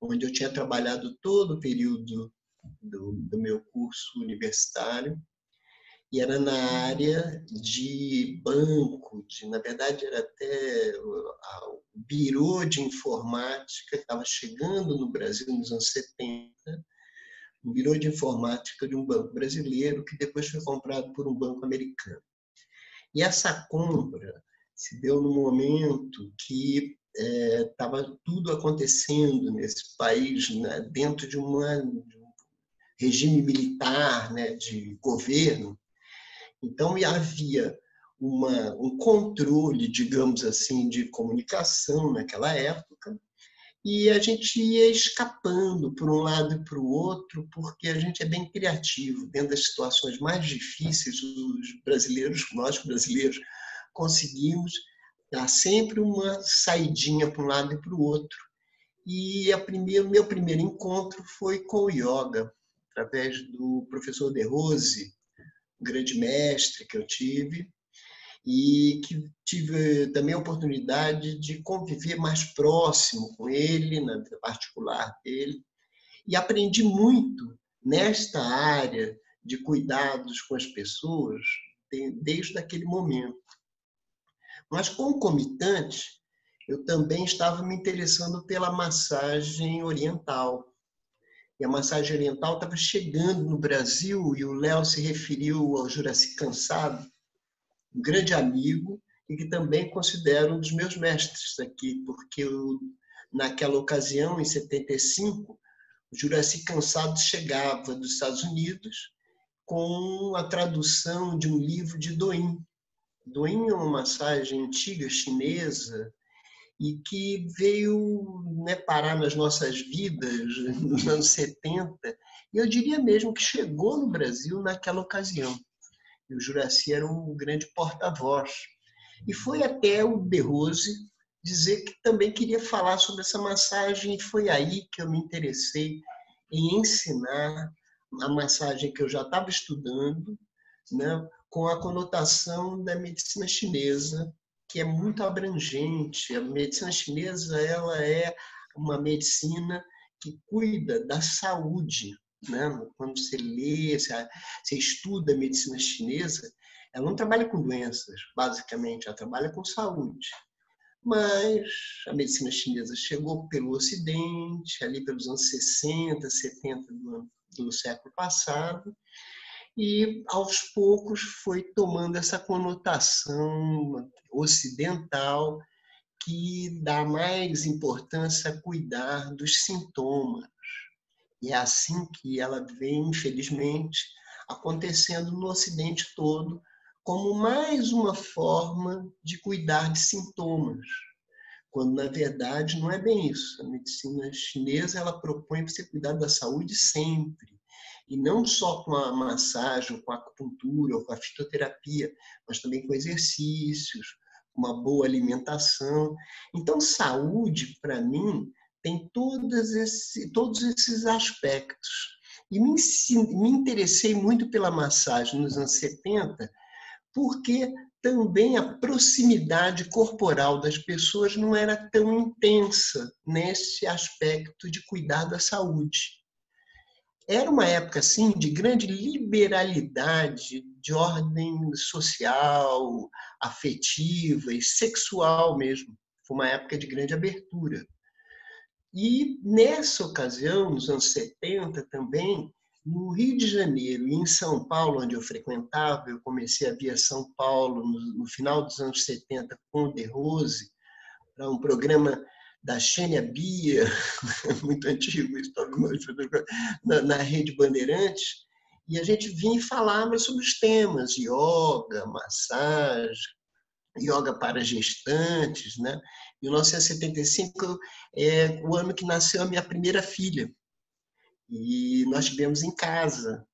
onde eu tinha trabalhado todo o período do meu curso universitário, e era na área de banco, na verdade era até o birô de informática que estava chegando no Brasil nos anos 70, um birô de informática de um banco brasileiro que depois foi comprado por um banco americano. E essa compra se deu no momento que estava tudo acontecendo nesse país, né, dentro de um regime militar, né, de governo. Então, havia um controle, digamos assim, de comunicação naquela época, e a gente ia escapando por um lado e para o outro, porque a gente é bem criativo. Dentro das situações mais difíceis, nós brasileiros, conseguimos dar sempre uma saidinha para um lado e para o outro. E meu primeiro encontro foi com o yoga, através do professor De Rose, um grande mestre que eu tive, e que tive também a oportunidade de conviver mais próximo com ele, na vida particular dele, e aprendi muito nesta área de cuidados com as pessoas desde aquele momento. Mas, concomitante, eu também estava me interessando pela massagem oriental. E a massagem oriental estava chegando no Brasil, e o Léo se referiu ao Juraci Cansado, um grande amigo, e que também considero um dos meus mestres aqui, porque naquela ocasião, em 75, o Juraci Cansado chegava dos Estados Unidos com a tradução de um livro de Douyin. Douyin é uma massagem antiga chinesa e que veio, né, parar nas nossas vidas nos anos 70, e eu diria mesmo que chegou no Brasil naquela ocasião. E o Juraci era um grande porta-voz. E foi até o De Rose dizer que também queria falar sobre essa massagem, e foi aí que eu me interessei em ensinar a massagem que eu já estava estudando, né, com a conotação da medicina chinesa, que é muito abrangente. A medicina chinesa, ela é uma medicina que cuida da saúde, né? Quando você lê, você estuda a medicina chinesa, ela não trabalha com doenças, basicamente, ela trabalha com saúde. Mas a medicina chinesa chegou pelo Ocidente, ali pelos anos 60, 70 do século passado, e aos poucos foi tomando essa conotação ocidental que dá mais importância a cuidar dos sintomas. E é assim que ela vem, infelizmente, acontecendo no Ocidente todo, como mais uma forma de cuidar de sintomas, quando, na verdade, não é bem isso. A medicina chinesa, ela propõe para você cuidar da saúde sempre, e não só com a massagem, com a acupuntura, ou com a fitoterapia, mas também com exercícios, uma boa alimentação. Então, saúde, para mim, tem todos esses aspectos. E me interessei muito pela massagem nos anos 70, porque também a proximidade corporal das pessoas não era tão intensa nesse aspecto de cuidar da saúde. Era uma época, assim, de grande liberalidade, de ordem social, afetiva e sexual mesmo. Foi uma época de grande abertura. E, nessa ocasião, nos anos 70 também, no Rio de Janeiro e em São Paulo, onde eu frequentava, eu comecei a vir a São Paulo no final dos anos 70 com o De Rose, para um programa da Xênia Bia, muito antigo, na Rede Bandeirantes, e a gente vinha e falava sobre os temas yoga, massagem, yoga para gestantes, né? Em 1975 é o ano que nasceu a minha primeira filha, e nós tivemos em casa.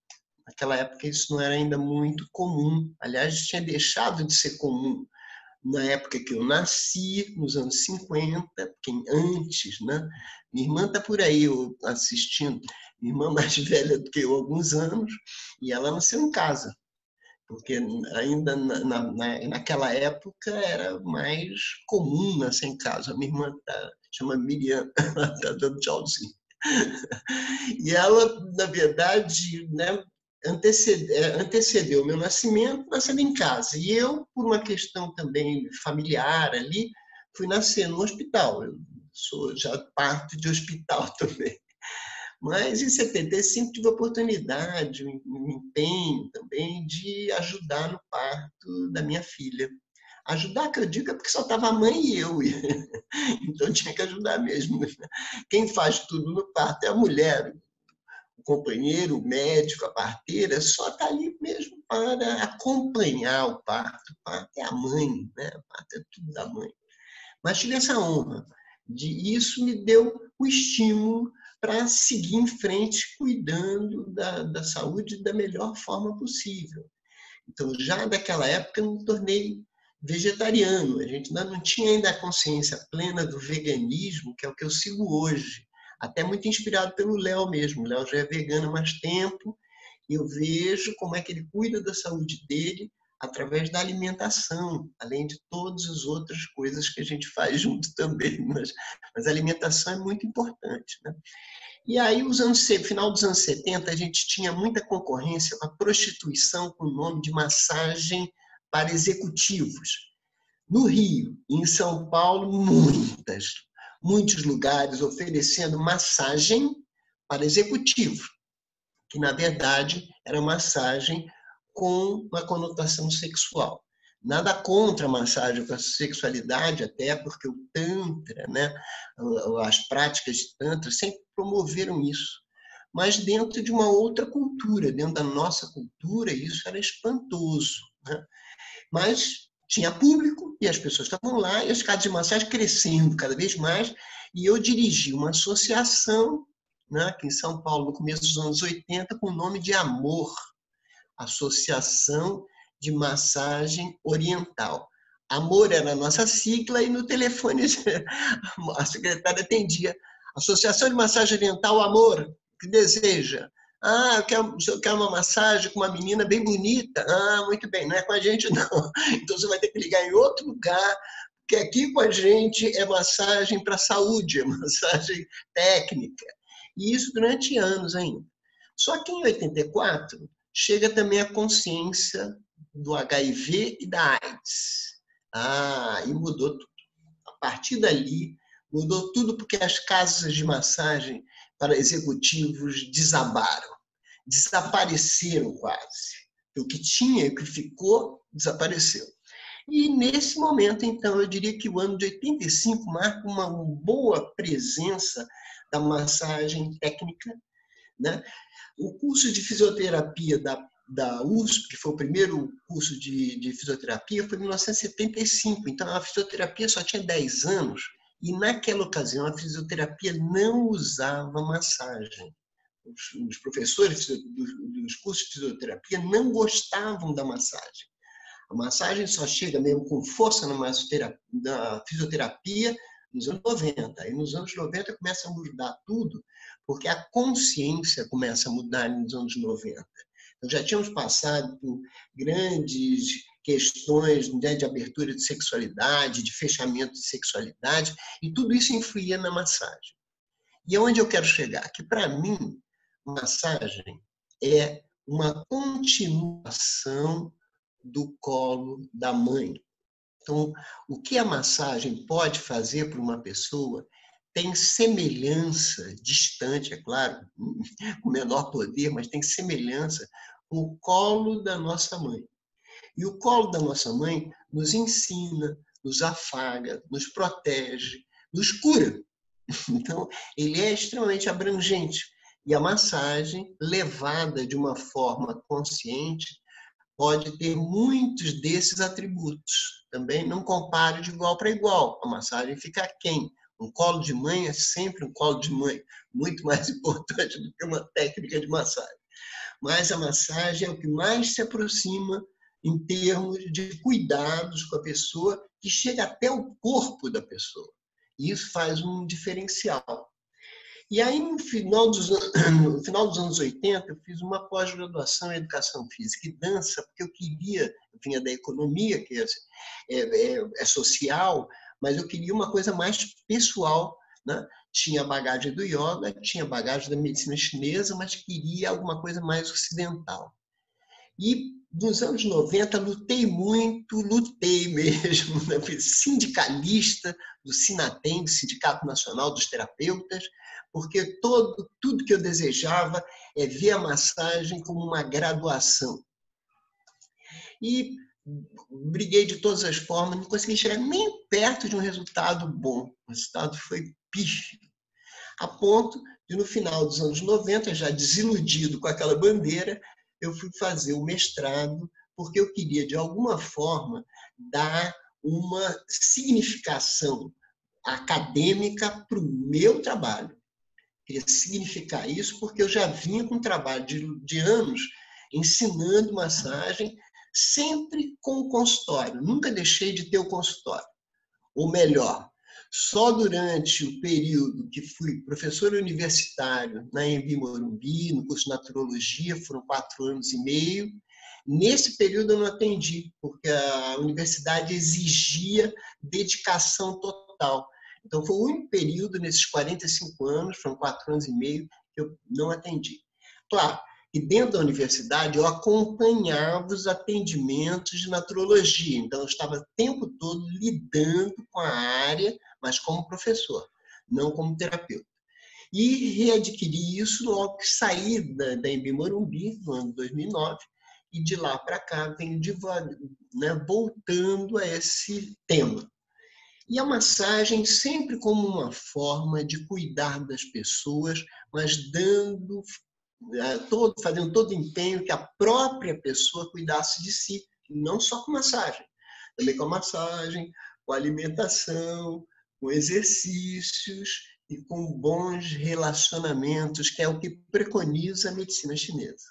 Naquela época isso não era ainda muito comum, aliás, tinha deixado de ser comum na época que eu nasci, nos anos 50, porque antes, né? Minha irmã está por aí assistindo, minha irmã mais velha do que eu há alguns anos, e ela nasceu em casa. porque ainda naquela época era mais comum nascer em casa. A minha irmã chama Miriam, ela está dando tchauzinho. E ela, na verdade, né, antecedeu o meu nascimento, nascendo em casa. E eu, por uma questão também familiar ali, fui nascer no hospital. Eu sou já parto de hospital também. Mas em 75 tive a oportunidade, um empenho também de ajudar no parto da minha filha. Ajudar, que eu digo, é porque só estava a mãe e eu. Então tinha que ajudar mesmo. Quem faz tudo no parto é a mulher. O companheiro, o médico, a parteira, só está ali mesmo para acompanhar o parto. O parto é a mãe, né? O parto é tudo da mãe. Mas tive essa honra. Isso me deu o estímulo para seguir em frente, cuidando da saúde da melhor forma possível. Então, já daquela época, eu me tornei vegetariano. A gente ainda não tinha ainda a consciência plena do veganismo, que é o que eu sigo hoje. Até muito inspirado pelo Léo mesmo. O Léo já é vegano há mais tempo, e eu vejo como é que ele cuida da saúde dele através da alimentação, além de todas as outras coisas que a gente faz junto também. Mas a alimentação é muito importante, né? E aí, final dos anos 70, a gente tinha muita concorrência com a prostituição com o nome de massagem para executivos. No Rio e em São Paulo, muitos lugares oferecendo massagem para executivos, que, na verdade, era massagem com uma conotação sexual. Nada contra a massagem com a sexualidade, até porque o Tantra, né, as práticas de Tantra sempre promoveram isso. Mas dentro de uma outra cultura, dentro da nossa cultura, isso era espantoso, né? Mas tinha público e as pessoas estavam lá e as casas de massagem crescendo cada vez mais. E eu dirigi uma associação, né, aqui em São Paulo, no começo dos anos 80, com o nome de Amor, Associação de Massagem Oriental. Amor era a nossa sigla e no telefone a secretária atendia. Associação de Massagem Oriental Amor, que deseja? Ah, eu quero uma massagem com uma menina bem bonita. Ah, muito bem, não é com a gente não. Então você vai ter que ligar em outro lugar, porque aqui com a gente é massagem para saúde, é massagem técnica. E isso durante anos ainda. Só que em 84 chega também a consciência do HIV e da AIDS. Ah, e mudou tudo. A partir dali, mudou tudo porque as casas de massagem para executivos desapareceram quase. O que tinha e o que ficou, desapareceu. E nesse momento, então, eu diria que o ano de 85 marca uma boa presença da massagem técnica, né? O curso de fisioterapia da USP, que foi o primeiro curso de fisioterapia, foi em 1975. Então, a fisioterapia só tinha 10 anos e, naquela ocasião, a fisioterapia não usava massagem. Os professores dos cursos de fisioterapia não gostavam da massagem. A massagem só chega mesmo com força na fisioterapia nos anos 90. Aí nos anos 90 começa a mudar tudo, porque a consciência começa a mudar nos anos 90. Então, já tínhamos passado por grandes questões, né, de abertura de sexualidade, de fechamento de sexualidade, e tudo isso influía na massagem. E aonde eu quero chegar? Que, para mim, massagem é uma continuação do colo da mãe. Então, o que a massagem pode fazer para uma pessoa tem semelhança, distante, é claro, com menor poder, mas tem semelhança com o colo da nossa mãe. E o colo da nossa mãe nos ensina, nos afaga, nos protege, nos cura. Então, ele é extremamente abrangente. E a massagem, levada de uma forma consciente, pode ter muitos desses atributos. Também não compare de igual para igual. A massagem fica aquém. Um colo de mãe é sempre um colo de mãe, muito mais importante do que uma técnica de massagem. Mas a massagem é o que mais se aproxima em termos de cuidados com a pessoa, que chega até o corpo da pessoa. E isso faz um diferencial. E aí, no final dos anos 80, eu fiz uma pós-graduação em Educação Física e Dança, porque eu vinha da economia, que é social, mas eu queria uma coisa mais pessoal, né? Tinha a bagagem do yoga, tinha a bagagem da medicina chinesa, mas queria alguma coisa mais ocidental. E nos anos 90 lutei mesmo, né? Fui sindicalista do SINATEM, do Sindicato Nacional dos Terapeutas, porque tudo que eu desejava é ver a massagem como uma graduação. E briguei de todas as formas, não consegui chegar nem perto de um resultado bom. O resultado foi pífio. A ponto de, no final dos anos 90, já desiludido com aquela bandeira, eu fui fazer o mestrado, porque eu queria, de alguma forma, dar uma significação acadêmica para o meu trabalho. Queria significar isso porque eu já vinha com um trabalho de anos ensinando massagem, sempre com o consultório. Nunca deixei de ter o consultório. Ou melhor, só durante o período que fui professor universitário na Anhembi Morumbi, no curso de Naturologia, foram 4 anos e meio. Nesse período eu não atendi, porque a universidade exigia dedicação total. Então foi o único período nesses 45 anos, foram 4 anos e meio, que eu não atendi. Claro, e dentro da universidade eu acompanhava os atendimentos de naturologia, então eu estava o tempo todo lidando com a área, mas como professor, não como terapeuta. E readquiri isso logo que saí da Anhembi Morumbi, no ano de 2009, e de lá para cá venho voltando a esse tema. E a massagem sempre como uma forma de cuidar das pessoas, mas fazendo todo o empenho que a própria pessoa cuidasse de si, não só com massagem, também com a massagem, com a alimentação, com exercícios e com bons relacionamentos, que é o que preconiza a medicina chinesa.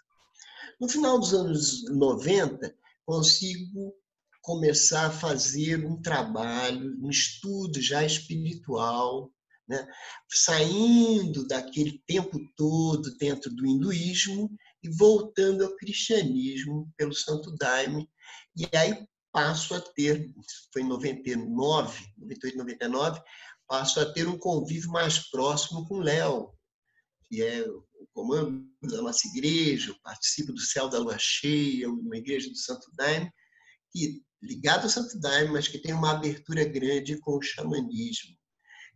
No final dos anos 90, consigo começar a fazer um trabalho, um estudo já espiritual, né? Saindo daquele tempo todo dentro do hinduísmo e voltando ao cristianismo pelo Santo Daime. E aí passo a ter, foi em 99, 98, 99, passo a ter um convívio mais próximo com Léo, que é o comando da nossa igreja, eu participo do Céu da Lua Cheia, uma igreja do Santo Daime, que ligado ao Santo Daime, mas que tem uma abertura grande com o xamanismo.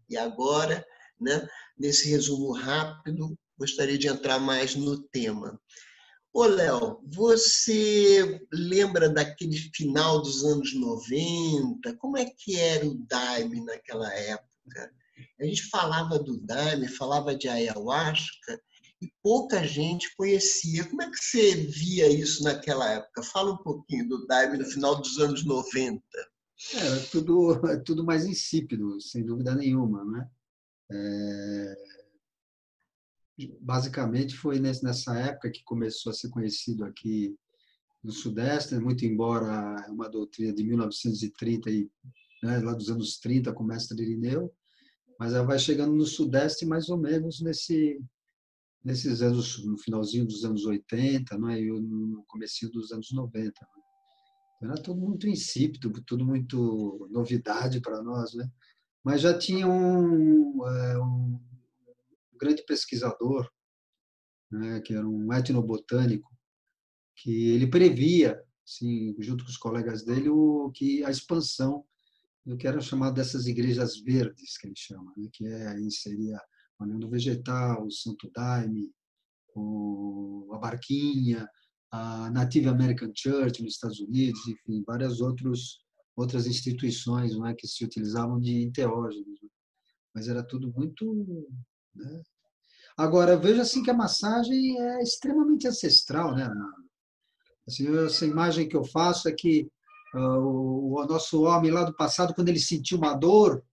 E agora, né, nesse resumo rápido, gostaria de entrar mais no tema. Ô, Léo, você lembra daquele final dos anos 90? Como é que era o Daime naquela época? A gente falava do Daime, falava de ayahuasca, e pouca gente conhecia. Como é que você via isso naquela época? Fala um pouquinho do Daime no final dos anos 90. Era tudo mais insípido, sem dúvida nenhuma, né? Basicamente foi nessa época que começou a ser conhecido aqui no Sudeste, né? Muito embora é uma doutrina de 1930 né, lá dos anos 30 com o mestre Irineu, mas ela vai chegando no Sudeste mais ou menos nesses anos, no finalzinho dos anos 80, né, e no comecinho dos anos 90. Né? Então, era tudo muito insípido, tudo muito novidade para nós, né? Mas já tinha um grande pesquisador, né, que era um etnobotânico, que ele previa, assim, junto com os colegas dele, que a expansão do que era chamado dessas igrejas verdes, que ele chama, né, que aí seria a União do Vegetal, o Santo Daime, a Barquinha, a Native American Church nos Estados Unidos, enfim, várias outras instituições, não é, que se utilizavam de enteógenos, né? Mas era tudo muito, né? Agora, veja assim que a massagem é extremamente ancestral, né? Assim, essa imagem que eu faço é que o nosso homem lá do passado, quando ele sentia uma dor,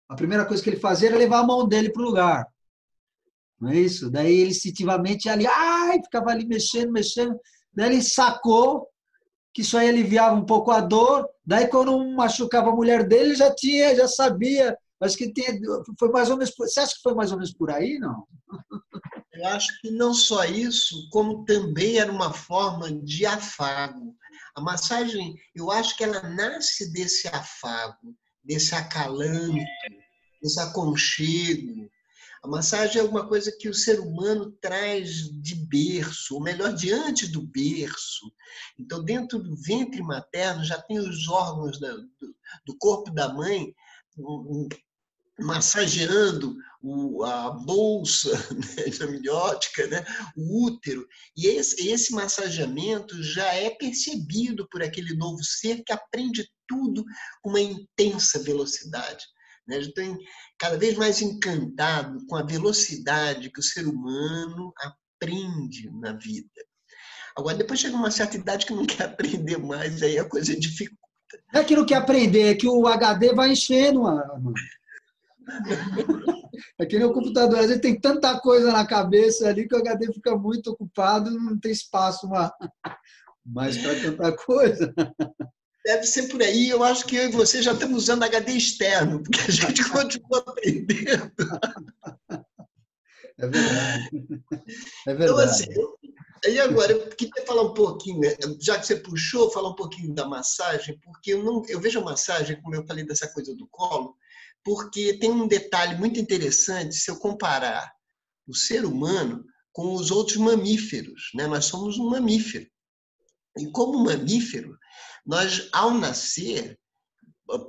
a primeira coisa que ele fazia era levar a mão dele para o lugar. Não é isso? Daí ele instintivamente ali, ficava ali mexendo. Daí ele sacou que isso aí aliviava um pouco a dor. Daí quando machucava a mulher dele, já sabia Acho que foi mais ou menos. Você acha que foi mais ou menos por aí, não? Eu acho que não só isso, como também era uma forma de afago. A massagem, eu acho que ela nasce desse afago, desse acalanto, desse aconchego. A massagem é uma coisa que o ser humano traz de berço, ou melhor, diante do berço. Então, dentro do ventre materno já tem os órgãos do corpo da mãe massageando a bolsa, né, amniótica, né, o útero. E esse massageamento já é percebido por aquele novo ser que aprende tudo com uma intensa velocidade. Né? Estou cada vez mais encantado com a velocidade que o ser humano aprende na vida. Agora, depois chega uma certa idade que não quer aprender mais, aí a coisa dificulta. Não é que não quer aprender, é que o HD vai enchendo, mano. É que nem o computador, às vezes tem tanta coisa na cabeça ali que o HD fica muito ocupado, não tem espaço mais para tanta coisa. Deve ser por aí. Eu acho que eu e você já estamos usando HD externo, porque a gente continua aprendendo. É verdade. É Então, assim, verdade. aí agora, eu queria falar um pouquinho, né, já que você puxou, falar um pouquinho da massagem, porque eu vejo a massagem, como eu falei dessa coisa do colo, porque tem um detalhe muito interessante se eu comparar o ser humano com os outros mamíferos. Né? Nós somos um mamífero. E como mamífero, nós, ao nascer,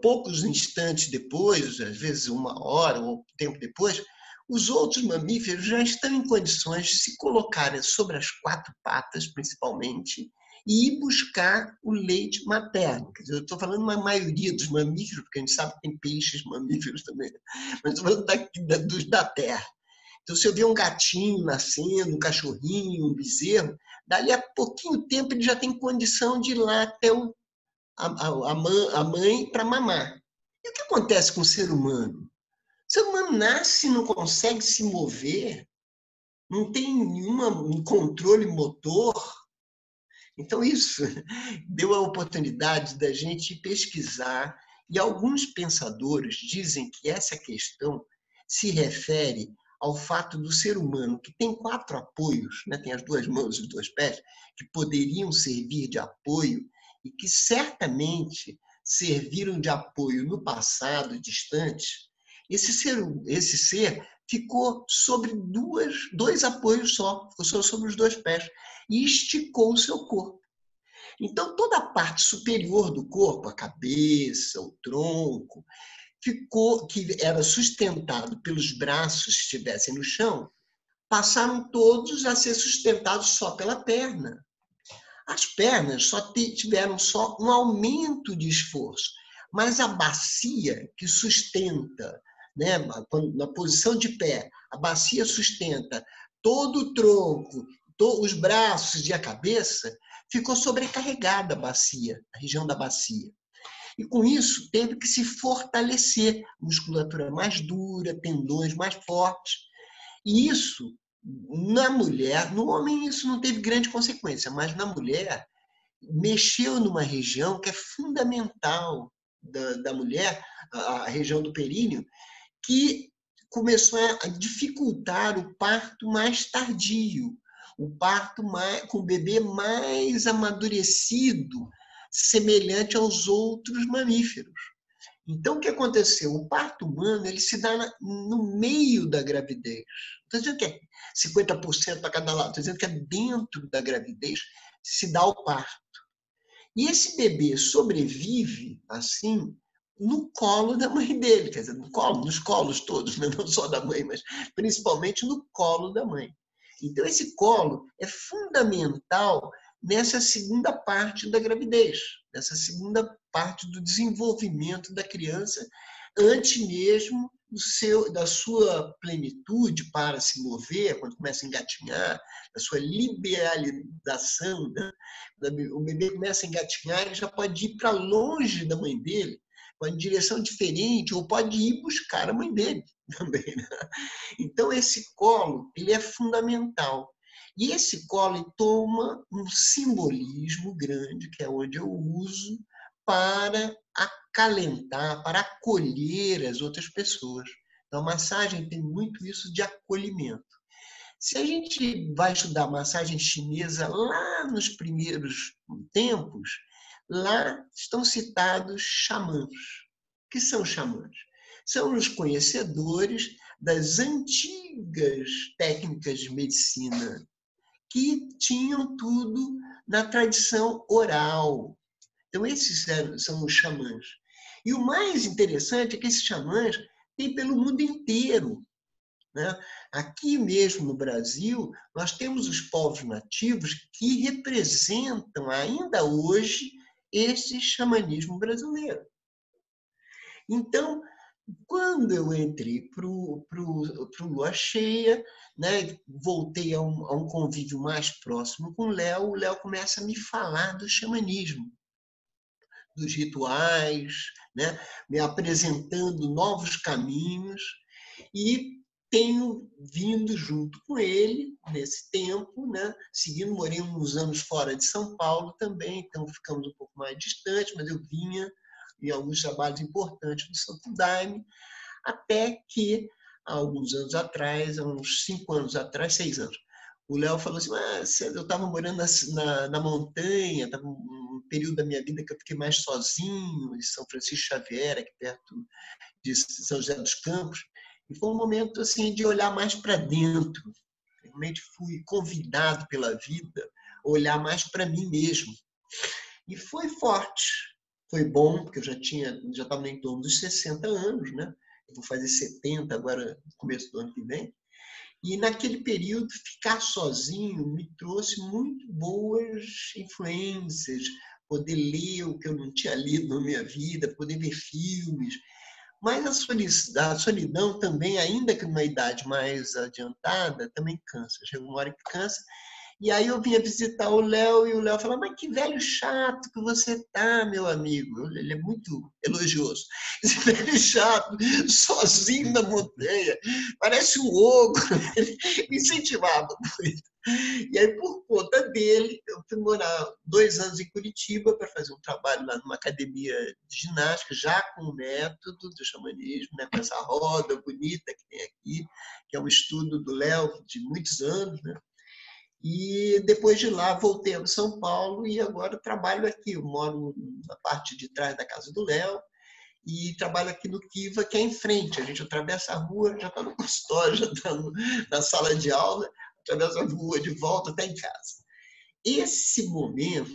poucos instantes depois, às vezes uma hora ou tempo depois, os outros mamíferos já estão em condições de se colocarem sobre as quatro patas, principalmente, e ir buscar o leite materno. Quer dizer, eu estou falando uma maioria dos mamíferos, porque a gente sabe que tem peixes mamíferos também, mas estou falando dos da terra. Então, se eu ver um gatinho nascendo, um cachorrinho, um bezerro, dali a pouquinho tempo ele já tem condição de ir lá até a mãe para mamar. E o que acontece com o ser humano? O ser humano nasce e não consegue se mover, não tem nenhum controle motor. Então, isso deu a oportunidade da gente pesquisar, e alguns pensadores dizem que essa questão se refere ao fato do ser humano, que tem quatro apoios, né? Tem as duas mãos e os dois pés, que poderiam servir de apoio e que certamente serviram de apoio no passado distante. Esse ser ficou sobre dois apoios só, ficou só sobre os dois pés e esticou o seu corpo. Então, toda a parte superior do corpo, a cabeça, o tronco, ficou, que era sustentado pelos braços que estivessem no chão, passaram todos a ser sustentados só pela perna. As pernas só tiveram só um aumento de esforço, mas a bacia que sustenta, né, na posição de pé, a bacia sustenta todo o tronco, os braços e a cabeça, ficou sobrecarregada a bacia, a região da bacia. E com isso teve que se fortalecer, musculatura mais dura, tendões mais fortes. E isso, na mulher, no homem isso não teve grande consequência, mas na mulher mexeu numa região que é fundamental da mulher, a região do períneo, que começou a dificultar o parto mais tardio, o parto com o bebê mais amadurecido, semelhante aos outros mamíferos. Então, o que aconteceu? O parto humano ele se dá no meio da gravidez. Não estou dizendo que é 50% para cada lado, estou dizendo que é dentro da gravidez se dá o parto. E esse bebê sobrevive, assim, no colo da mãe dele, quer dizer, nos colos todos, né? Não só da mãe, mas principalmente no colo da mãe. Então, esse colo é fundamental nessa segunda parte da gravidez, nessa segunda parte do desenvolvimento da criança, antes mesmo da sua plenitude para se mover, quando começa a engatinhar, da sua liberalização, né? O bebê começa a engatinhar, ele já pode ir para longe da mãe dele, em direção diferente, ou pode ir buscar a mãe dele também. Né? Então, esse colo ele é fundamental. E esse colo toma um simbolismo grande, que é onde eu uso para acalentar, para acolher as outras pessoas. Então, a massagem tem muito isso de acolhimento. Se a gente vai estudar massagem chinesa lá nos primeiros tempos, lá estão citados xamãs. O que são xamãs? São os conhecedores das antigas técnicas de medicina, que tinham tudo na tradição oral. Então, esses são os xamãs. E o mais interessante é que esses xamãs têm pelo mundo inteiro, né? Aqui mesmo no Brasil, nós temos os povos nativos que representam ainda hoje esse xamanismo brasileiro. Então, quando eu entrei para o Lua Cheia, né, voltei a um convívio mais próximo com o Léo começa a me falar do xamanismo, dos rituais, né, me apresentando novos caminhos, e tenho vindo junto com ele nesse tempo, né? Seguindo, morei uns anos fora de São Paulo também, então ficamos um pouco mais distantes, mas eu vinha em alguns trabalhos importantes do Santo Daime, até que, há alguns anos atrás, há uns 5 anos atrás, 6 anos, o Léo falou assim, eu estava morando na montanha, estava um período da minha vida que eu fiquei mais sozinho, em São Francisco Xavier, aqui perto de São José dos Campos, e foi um momento assim de olhar mais para dentro. Realmente fui convidado pela vida a olhar mais para mim mesmo. E foi forte. Foi bom, porque eu já estava em torno dos 60 anos, né? Eu vou fazer 70 agora, no começo do ano que vem. E naquele período, ficar sozinho me trouxe muito boas influências, poder ler o que eu não tinha lido na minha vida, poder ver filmes. Mas a solidão também, ainda que numa idade mais adiantada, também cansa. Chega uma hora que cansa. E aí eu vinha visitar o Léo e o Léo falava, mas que velho chato que você tá, meu amigo. Ele é muito elogioso. Esse velho chato, sozinho na montanha, parece um ogro. Ele me incentivava muito. E aí, por conta dele, eu fui morar 2 anos em Curitiba para fazer um trabalho lá numa academia de ginástica, já com o método do xamanismo, né, com essa roda bonita que tem aqui, que é um estudo do Léo de muitos anos, né? E depois de lá voltei a São Paulo e agora trabalho aqui. Eu moro na parte de trás da casa do Léo e trabalho aqui no Kiva, que é em frente. A gente atravessa a rua, já está no consultório, já está na sala de aula, atravessa a rua de volta, até em casa. Esse momento,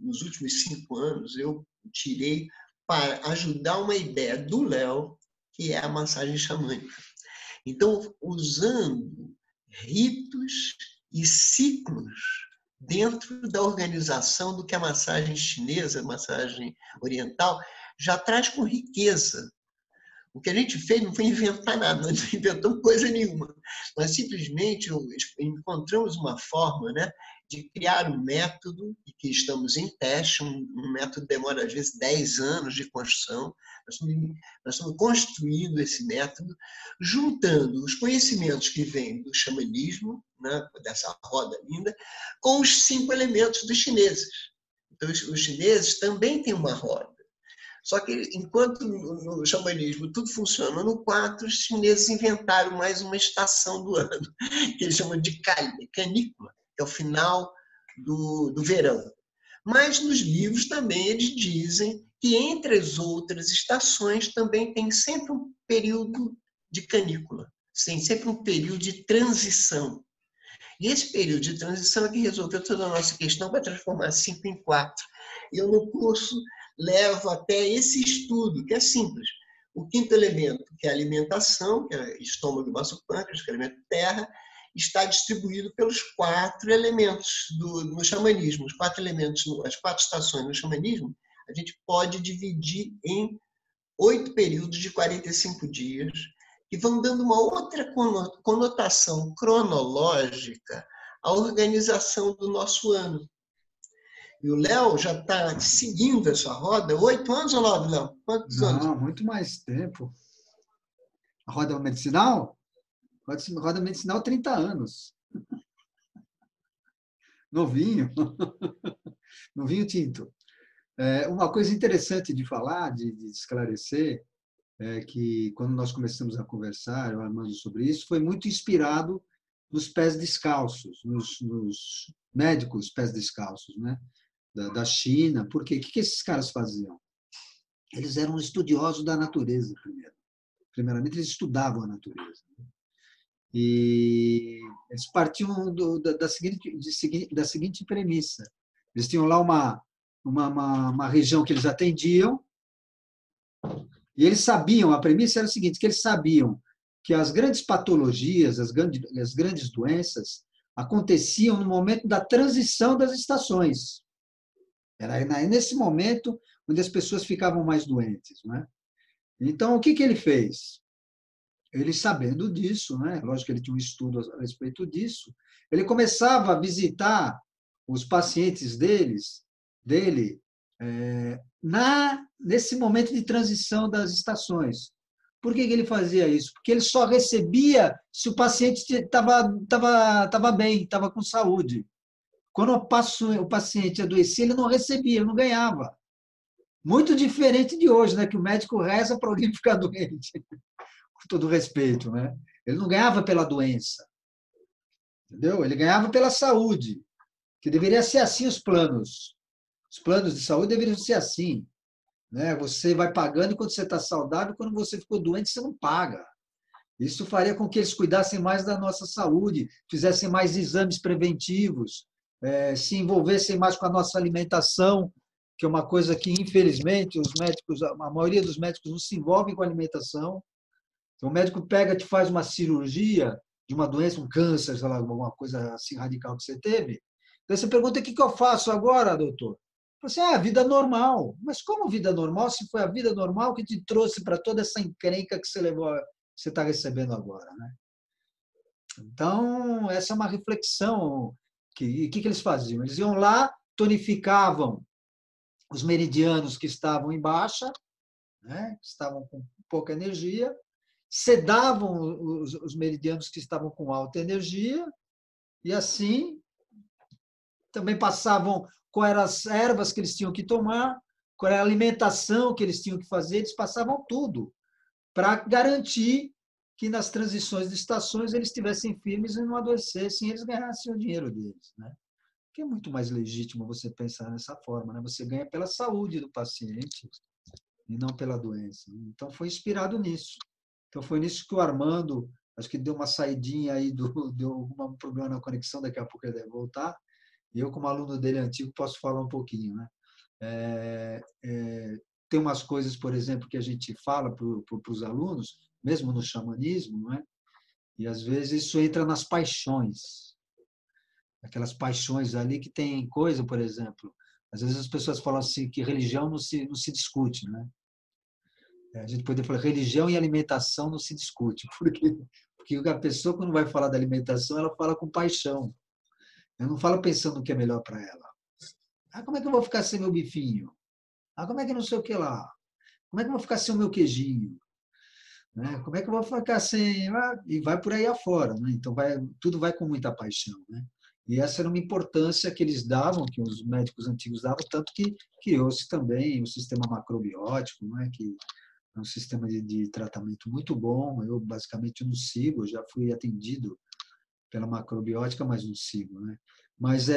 nos últimos 5 anos, eu tirei para ajudar uma ideia do Léo, que é a massagem xamânica. Então, usando ritos e ciclos dentro da organização do que a massagem chinesa, a massagem oriental, já traz com riqueza. O que a gente fez não foi inventar nada, não inventamos coisa nenhuma. Nós simplesmente encontramos uma forma, né, de criar um método, e que estamos em teste, um método que demora às vezes 10 anos de construção. Nós estamos construindo esse método, juntando os conhecimentos que vêm do xamanismo, né, dessa roda linda, com os 5 elementos dos chineses. Então, os chineses também têm uma roda. Só que, enquanto no xamanismo tudo funciona no 4, os chineses inventaram mais uma estação do ano, que eles chamam de canícula, que é o final do verão. Mas nos livros também eles dizem que entre as outras estações também tem sempre um período de canícula, tem sempre um período de transição. E esse período de transição é que resolveu toda a nossa questão para transformar 5 em 4. E eu, no curso, levo até esse estudo, que é simples. O 5º elemento, que é a alimentação, que é estômago, baço, pâncreas, que é o elemento terra, está distribuído pelos 4 elementos no xamanismo. Os 4 elementos, as 4 estações no xamanismo, a gente pode dividir em 8 períodos de 45 dias, que vão dando uma outra conotação cronológica à organização do nosso ano. E o Léo já está seguindo essa roda. 8 anos ou 9, Léo? Quantos anos? Não, muito mais tempo. A roda medicinal? Roda medicinal, 30 anos. Novinho. Novinho tinto. Uma coisa interessante de falar, de esclarecer, é que quando nós começamos a conversar, eu Armando, sobre isso, foi muito inspirado nos pés descalços, nos médicos pés descalços, né? Da China. Porque o que esses caras faziam? Eles eram estudiosos da natureza, primeiro. Primeiramente, eles estudavam a natureza. E eles partiam da seguinte premissa. Eles tinham lá uma região que eles atendiam, e eles sabiam, a premissa era o seguinte, que eles sabiam que as grandes patologias, as grandes doenças, aconteciam no momento da transição das estações. Era nesse momento onde as pessoas ficavam mais doentes, né? Então, o que ele fez? Ele, sabendo disso, né? Lógico que ele tinha um estudo a respeito disso, ele começava a visitar os pacientes dele nesse momento de transição das estações. Por que ele fazia isso? Porque ele só recebia se o paciente estava bem, estava com saúde. Quando o paciente adoecia, ele não recebia, ele não ganhava. Muito diferente de hoje, né? Que o médico reza para alguém ficar doente. Com todo respeito, né? Ele não ganhava pela doença, entendeu? Ele ganhava pela saúde, que deveria ser assim os planos. Os planos de saúde deveriam ser assim, né? Você vai pagando enquanto você está saudável, quando você ficou doente, você não paga. Isso faria com que eles cuidassem mais da nossa saúde, fizessem mais exames preventivos, se envolvessem mais com a nossa alimentação, que é uma coisa que, infelizmente, os médicos, a maioria dos médicos não se envolvem com a alimentação. Então, o médico pega, te faz uma cirurgia de uma doença, um câncer, sei lá, alguma coisa assim radical que você teve. Então, você pergunta: o que eu faço agora, doutor? Você, vida normal. Mas como vida normal, se foi a vida normal que te trouxe para toda essa encrenca que você está recebendo agora, né? Então, essa é uma reflexão. E o que eles faziam? Eles iam lá, tonificavam os meridianos que estavam em baixa, né? Que estavam com pouca energia, sedavam os meridianos que estavam com alta energia, e assim também passavam quais eram as ervas que eles tinham que tomar, qual era a alimentação que eles tinham que fazer, eles passavam tudo para garantir que nas transições de estações eles estivessem firmes e não adoecessem, e eles ganhassem o dinheiro deles, né? Que é muito mais legítimo você pensar nessa forma, né? Você ganha pela saúde do paciente e não pela doença. Então, foi inspirado nisso. Então, foi nisso que o Armando, acho que deu uma saidinha aí, deu algum problema na conexão, daqui a pouco ele deve voltar, e eu, como aluno dele antigo, posso falar um pouquinho, né? Tem umas coisas, por exemplo, que a gente fala para os alunos, mesmo no xamanismo, não é? E às vezes isso entra nas paixões, aquelas paixões ali que tem coisa, por exemplo, às vezes as pessoas falam assim que religião não se discute, né? A gente poderia falar religião e alimentação não se discute, porque a pessoa, quando vai falar da alimentação, ela fala com paixão, ela não fala pensando no que é melhor para ela. Como é que eu vou ficar sem meu bifinho? Como é que não sei o que lá? Como é que eu vou ficar sem o meu queijinho? Né? Como é que eu vou ficar sem... E vai por aí afora, né? Então, tudo vai com muita paixão, né? E essa era uma importância que eles davam, que os médicos antigos davam, tanto que criou-se também o sistema macrobiótico, né? Que é um sistema de tratamento muito bom. Eu, basicamente, não sigo, eu já fui atendido pela macrobiótica, mas não sigo, né? Mas,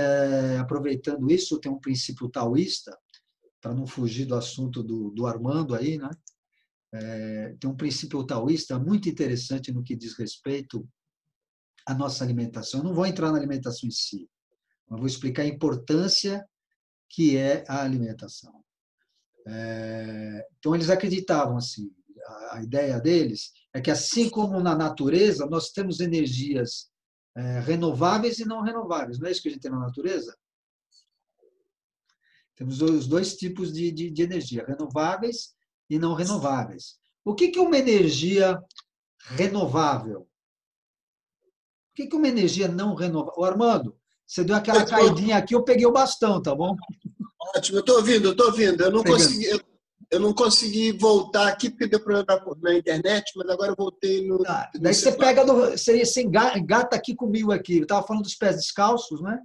aproveitando isso, tem um princípio taoísta, para não fugir do assunto do Armando aí, né? Tem um princípio taoísta muito interessante no que diz respeito à nossa alimentação. Eu não vou entrar na alimentação em si, mas vou explicar a importância que é a alimentação. Então, eles acreditavam assim, a ideia deles é que, assim como na natureza, nós temos energias renováveis e não renováveis. Não é isso que a gente tem na natureza? Temos os dois tipos de energia, renováveis e não renováveis. O que é uma energia renovável? O que é uma energia não renovável? Armando, você deu aquela caidinha aqui, eu peguei o bastão, tá bom? Ótimo, eu estou ouvindo. Eu não consegui voltar aqui porque deu problema na internet, mas agora eu voltei no. Daí você pega, você engata aqui comigo aqui. Eu estava falando dos pés descalços, né?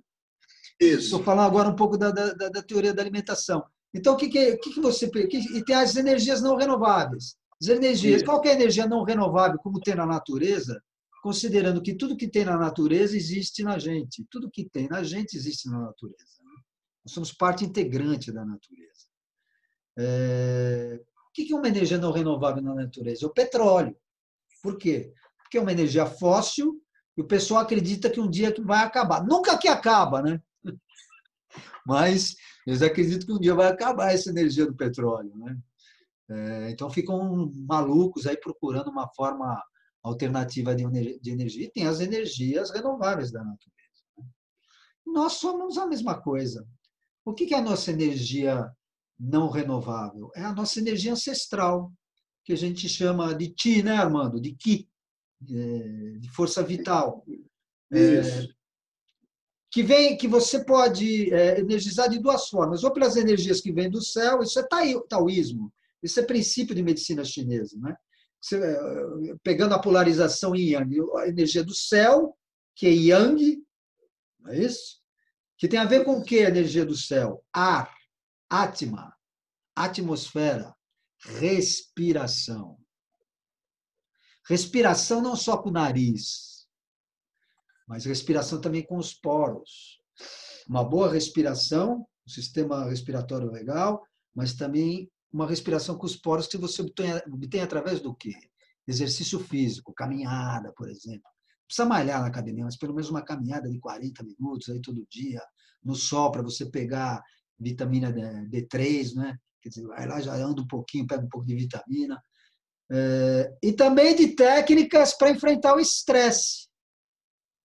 Isso. Estou falando agora um pouco da teoria da alimentação. Então, o que você... E tem as energias não renováveis. As energias, qual que é a energia não renovável, como tem na natureza, considerando que tudo que tem na natureza existe na gente. Tudo que tem na gente existe na natureza. Né? Nós somos parte integrante da natureza. O que é uma energia não renovável na natureza? O petróleo. Por quê? Porque é uma energia fóssil e o pessoal acredita que um dia vai acabar. Nunca que acaba, né? Mas eles acreditam que um dia vai acabar essa energia do petróleo, né? Então ficam malucos aí procurando uma forma alternativa de energia. E tem as energias renováveis da natureza. Né? Nós somos a mesma coisa. O que é a nossa energia não renovável? É a nossa energia ancestral, que a gente chama de Ti, né, Armando? De Ki, de força vital. Isso. Que você pode energizar de duas formas, ou pelas energias que vêm do céu, isso é taoísmo, isso é princípio de medicina chinesa, né? Você, pegando a polarização em Yang, a energia do céu, que é Yang, não é isso? Que tem a ver com o que a energia do céu? Ar, Atma, atmosfera, respiração. Respiração não só com o nariz, mas respiração também com os poros. Uma boa respiração, um sistema respiratório legal, mas também uma respiração com os poros que você obtém através do quê? Exercício físico, caminhada, por exemplo. Não precisa malhar na academia, mas pelo menos uma caminhada de 40 minutos aí todo dia, no sol, para você pegar vitamina D3, né? Quer dizer, vai lá, já anda um pouquinho, pega um pouco de vitamina. E também de técnicas para enfrentar o estresse,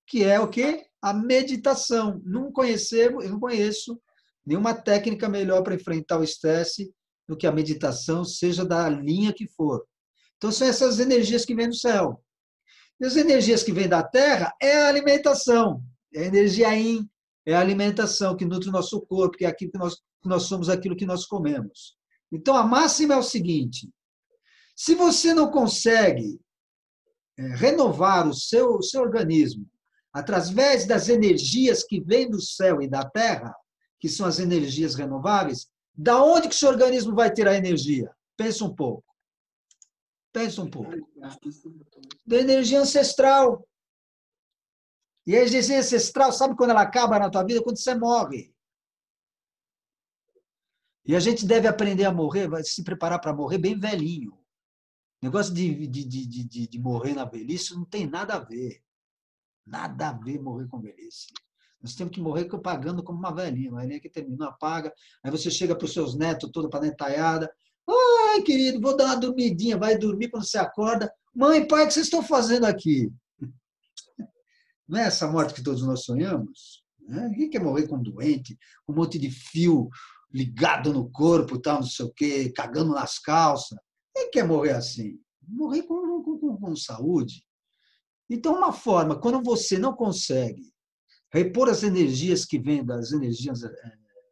que é o quê? A meditação. Eu não conheço nenhuma técnica melhor para enfrentar o estresse do que a meditação, seja da linha que for. Então, são essas energias que vêm do céu. E as energias que vêm da terra é a alimentação, é a energia yin, é a alimentação que nutre o nosso corpo, que é aquilo que nós somos, aquilo que nós comemos. Então, a máxima é o seguinte: se você não consegue renovar o seu organismo através das energias que vêm do céu e da terra, que são as energias renováveis, da onde que o seu organismo vai ter a energia? Pensa um pouco. Pensa um pouco. Da energia ancestral. E a energia ancestral, sabe quando ela acaba na tua vida? Quando você morre. E a gente deve aprender a morrer, vai se preparar para morrer bem velhinho. O negócio de morrer na velhice não tem nada a ver. Nada a ver morrer com velhice. Nós temos que morrer pagando como uma velhinha que terminou, apaga. Aí você chega para os seus netos, toda para netaiada. Ai, querido, vou dar uma dormidinha. Vai dormir quando você acorda. Mãe, pai, o que vocês estão fazendo aqui? Não é essa morte que todos nós sonhamos? Ninguém quer morrer com doente, com um monte de fio ligado no corpo, tal, não sei o quê, cagando nas calças. Quem quer morrer assim? Morrer com saúde. Então, uma forma, quando você não consegue repor as energias que vêm das energias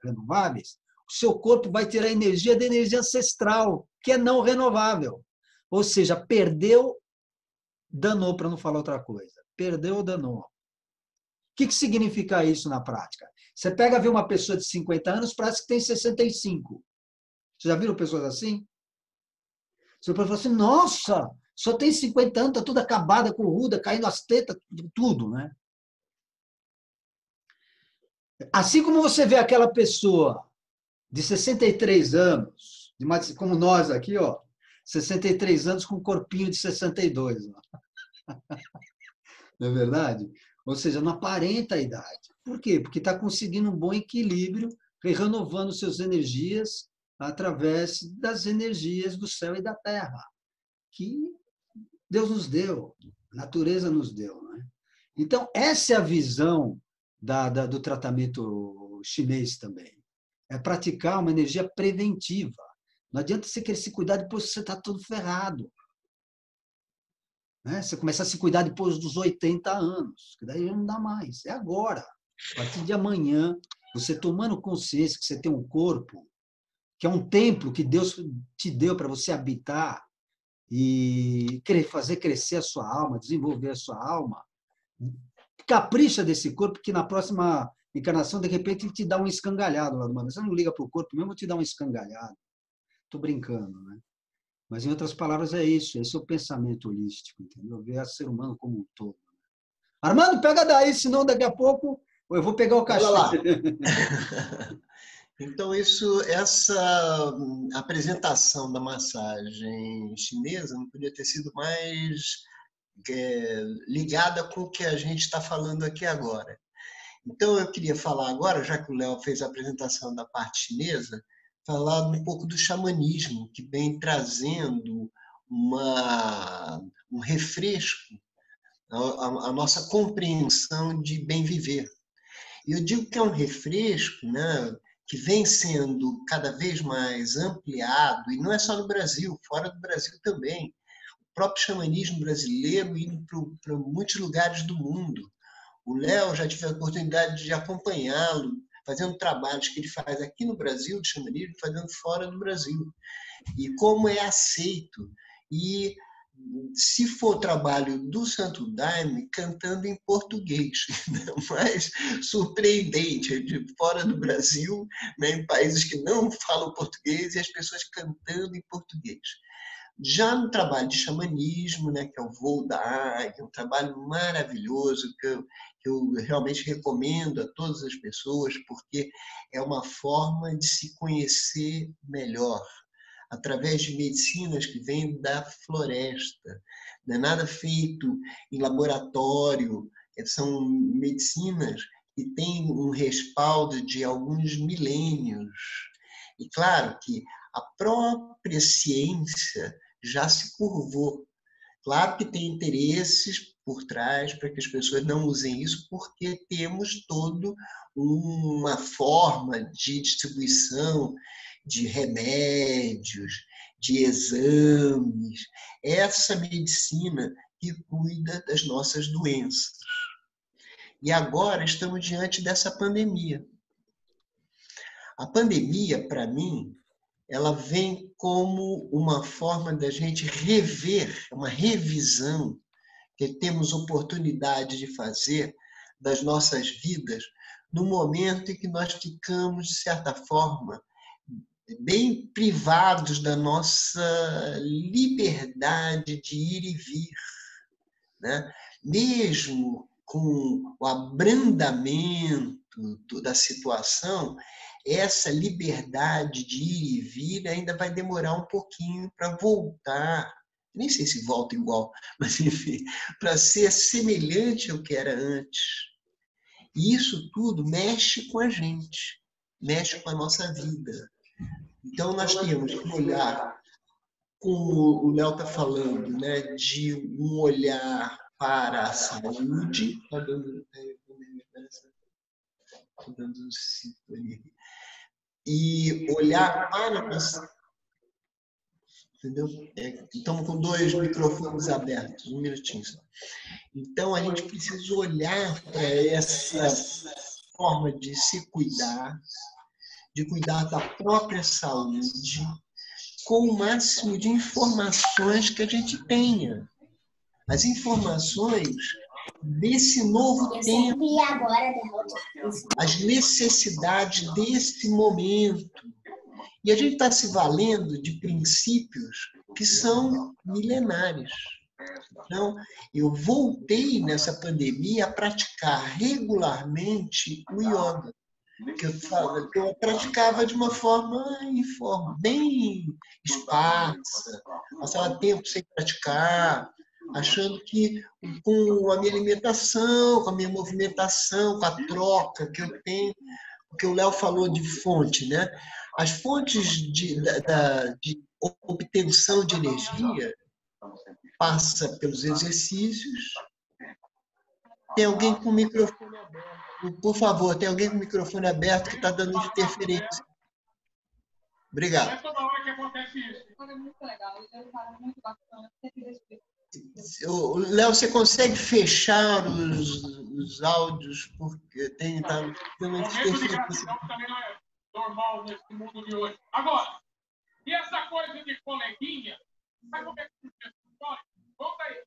renováveis, o seu corpo vai ter a energia da energia ancestral, que é não renovável. Ou seja, perdeu, danou, para não falar outra coisa. Perdeu, danou. O que significa isso na prática? Você pega e vê uma pessoa de 50 anos, parece que tem 65. Você já viram pessoas assim? Você pode falar assim, nossa, só tem 50 anos, está toda acabada, corruda, caindo as tetas, tudo, né? Assim como você vê aquela pessoa de 63 anos, como nós aqui, ó, 63 anos com um corpinho de 62. Ó. Não é verdade? Ou seja, não aparenta a idade. Por quê? Porque está conseguindo um bom equilíbrio, renovando suas energias através das energias do céu e da terra, que Deus nos deu, a natureza nos deu. Né? Então, essa é a visão do tratamento chinês também. É praticar uma energia preventiva. Não adianta você querer se cuidar depois que você está todo ferrado. Né? Você começar a se cuidar depois dos 80 anos, que daí não dá mais. É agora. A partir de amanhã, você tomando consciência que você tem um corpo, que é um templo que Deus te deu para você habitar e fazer crescer a sua alma, desenvolver a sua alma, capricha desse corpo, que na próxima encarnação, de repente, ele te dá um escangalhado lá numa vez. Você não liga para o corpo mesmo, te dá um escangalhado. Estou brincando, né? Mas, em outras palavras, é isso. Esse é o pensamento holístico, entendeu? Ver o ser humano como um todo. Armando, pega daí, senão daqui a pouco eu vou pegar o Olha cachê. lá. Então, essa apresentação da massagem chinesa não podia ter sido mais ligada com o que a gente está falando aqui agora. Então, eu queria falar agora, já que o Léo fez a apresentação da parte chinesa, falar um pouco do xamanismo, que vem trazendo um refresco à nossa compreensão de bem viver. E eu digo que é um refresco, né, que vem sendo cada vez mais ampliado, e não é só no Brasil, fora do Brasil também. O próprio xamanismo brasileiro indo para muitos lugares do mundo. O Léo já tive a oportunidade de acompanhá-lo, fazendo trabalhos que ele faz aqui no Brasil, de xamanismo, fazendo fora do Brasil. E como é aceito. E se for trabalho do Santo Daime, cantando em português, mais surpreendente, de fora do Brasil, né, em países que não falam português, e as pessoas cantando em português. Já no trabalho de xamanismo, né, que é o Voo da Águia, um trabalho maravilhoso que eu realmente recomendo a todas as pessoas, porque é uma forma de se conhecer melhor, através de medicinas que vêm da floresta. Não é nada feito em laboratório, são medicinas que têm um respaldo de alguns milênios. E claro que a própria ciência já se curvou. Claro que tem interesses por trás para que as pessoas não usem isso, porque temos toda uma forma de distribuição de remédios, de exames, essa medicina que cuida das nossas doenças. E agora estamos diante dessa pandemia. A pandemia, para mim, ela vem como uma forma da gente rever, uma revisão que temos oportunidade de fazer das nossas vidas no momento em que nós ficamos, de certa forma, bem privados da nossa liberdade de ir e vir, né? Mesmo com o abrandamento da situação, essa liberdade de ir e vir ainda vai demorar um pouquinho para voltar, nem sei se volta igual, mas enfim, para ser semelhante ao que era antes. E isso tudo mexe com a gente, mexe com a nossa vida. Então, nós temos que olhar, como o Léo está falando, né, de um olhar para a saúde. Está dando sintonia. E olhar para a nossa. Entendeu? Estamos com 2 microfones abertos, um minutinho só. Então, a gente precisa olhar para essa forma de se cuidar, de cuidar da própria saúde, com o máximo de informações que a gente tenha. As informações desse novo tempo, as necessidades desse momento. E a gente está se valendo de princípios que são milenares. Então, eu voltei nessa pandemia a praticar regularmente o yoga, que eu praticava de uma forma informe, bem esparsa, passava tempo sem praticar, achando que com a minha alimentação, com a minha movimentação, com a troca que eu tenho, porque o Léo falou de fonte, né? As fontes de obtenção de energia passa pelos exercícios. Tem alguém com o microfone aberto? Por favor, tem alguém com o microfone aberto que está dando interferência. Obrigado. É toda hora que acontece isso. É muito legal. É um cara muito bacana. Léo, você consegue fechar os áudios? Porque tem tá, uma interferência. Também não é normal nesse mundo de hoje. Agora, e essa coisa de coleguinha? Sabe como é que funciona essa história? Conta aí.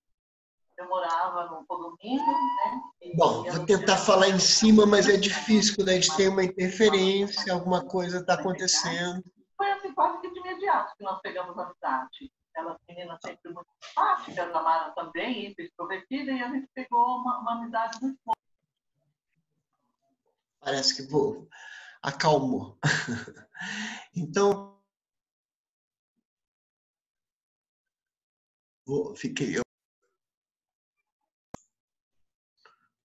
Eu morava num condomínio, né? E Bom, vou tentar falar em cima, mas é difícil quando a gente tem uma interferência, alguma coisa está acontecendo. Foi assim, quase que de imediato que nós pegamos a amizade. Ela, menina, sempre muito simpática, a Mara também, hiper extrovertida, e a gente pegou uma amizade muito boa. Parece que acalmou. Então, fiquei.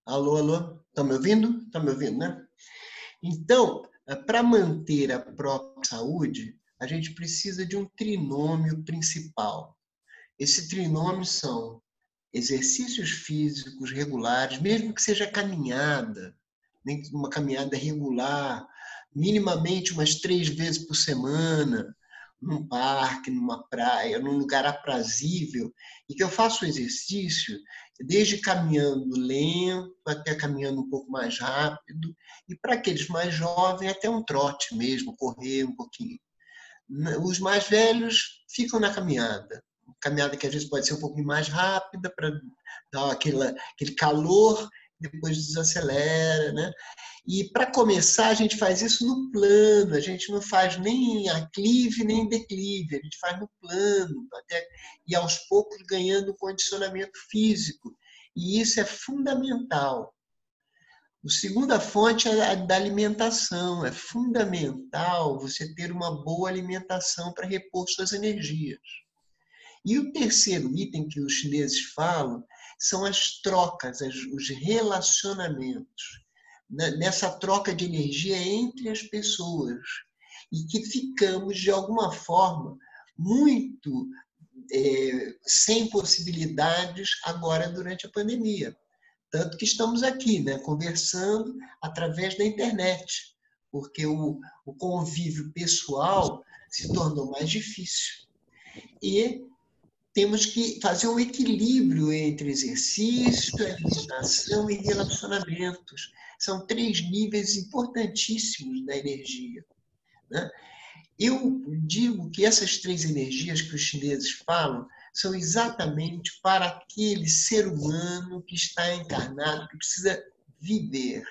Alô, alô? Estão me ouvindo? Estão me ouvindo, né? Então, para manter a própria saúde, a gente precisa de um trinômio principal. Esse trinômio são exercícios físicos regulares, mesmo que seja caminhada, nem uma caminhada regular, minimamente umas 3 vezes por semana, num parque, numa praia, num lugar aprazível, e que eu faço o exercício desde caminhando lento até caminhando um pouco mais rápido, e para aqueles mais jovens até um trote mesmo, correr um pouquinho. Os mais velhos ficam na caminhada que às vezes pode ser um pouquinho mais rápida para dar aquele calor, depois desacelera, né? E para começar, a gente faz isso no plano, a gente não faz nem em aclive nem em declive, a gente faz no plano, e aos poucos ganhando condicionamento físico. E isso é fundamental. A segunda fonte é a da alimentação. É fundamental você ter uma boa alimentação para repor suas energias. E o terceiro item que os chineses falam são as trocas, os relacionamentos. Nessa troca de energia entre as pessoas. E que ficamos, de alguma forma, muito sem possibilidades agora durante a pandemia. Tanto que estamos aqui, né, conversando através da internet, porque o convívio pessoal se tornou mais difícil. E temos que fazer um equilíbrio entre exercício, alimentação e relacionamentos. São 3 níveis importantíssimos da energia, né? Eu digo que essas 3 energias que os chineses falam são exatamente para aquele ser humano que está encarnado, que precisa viver.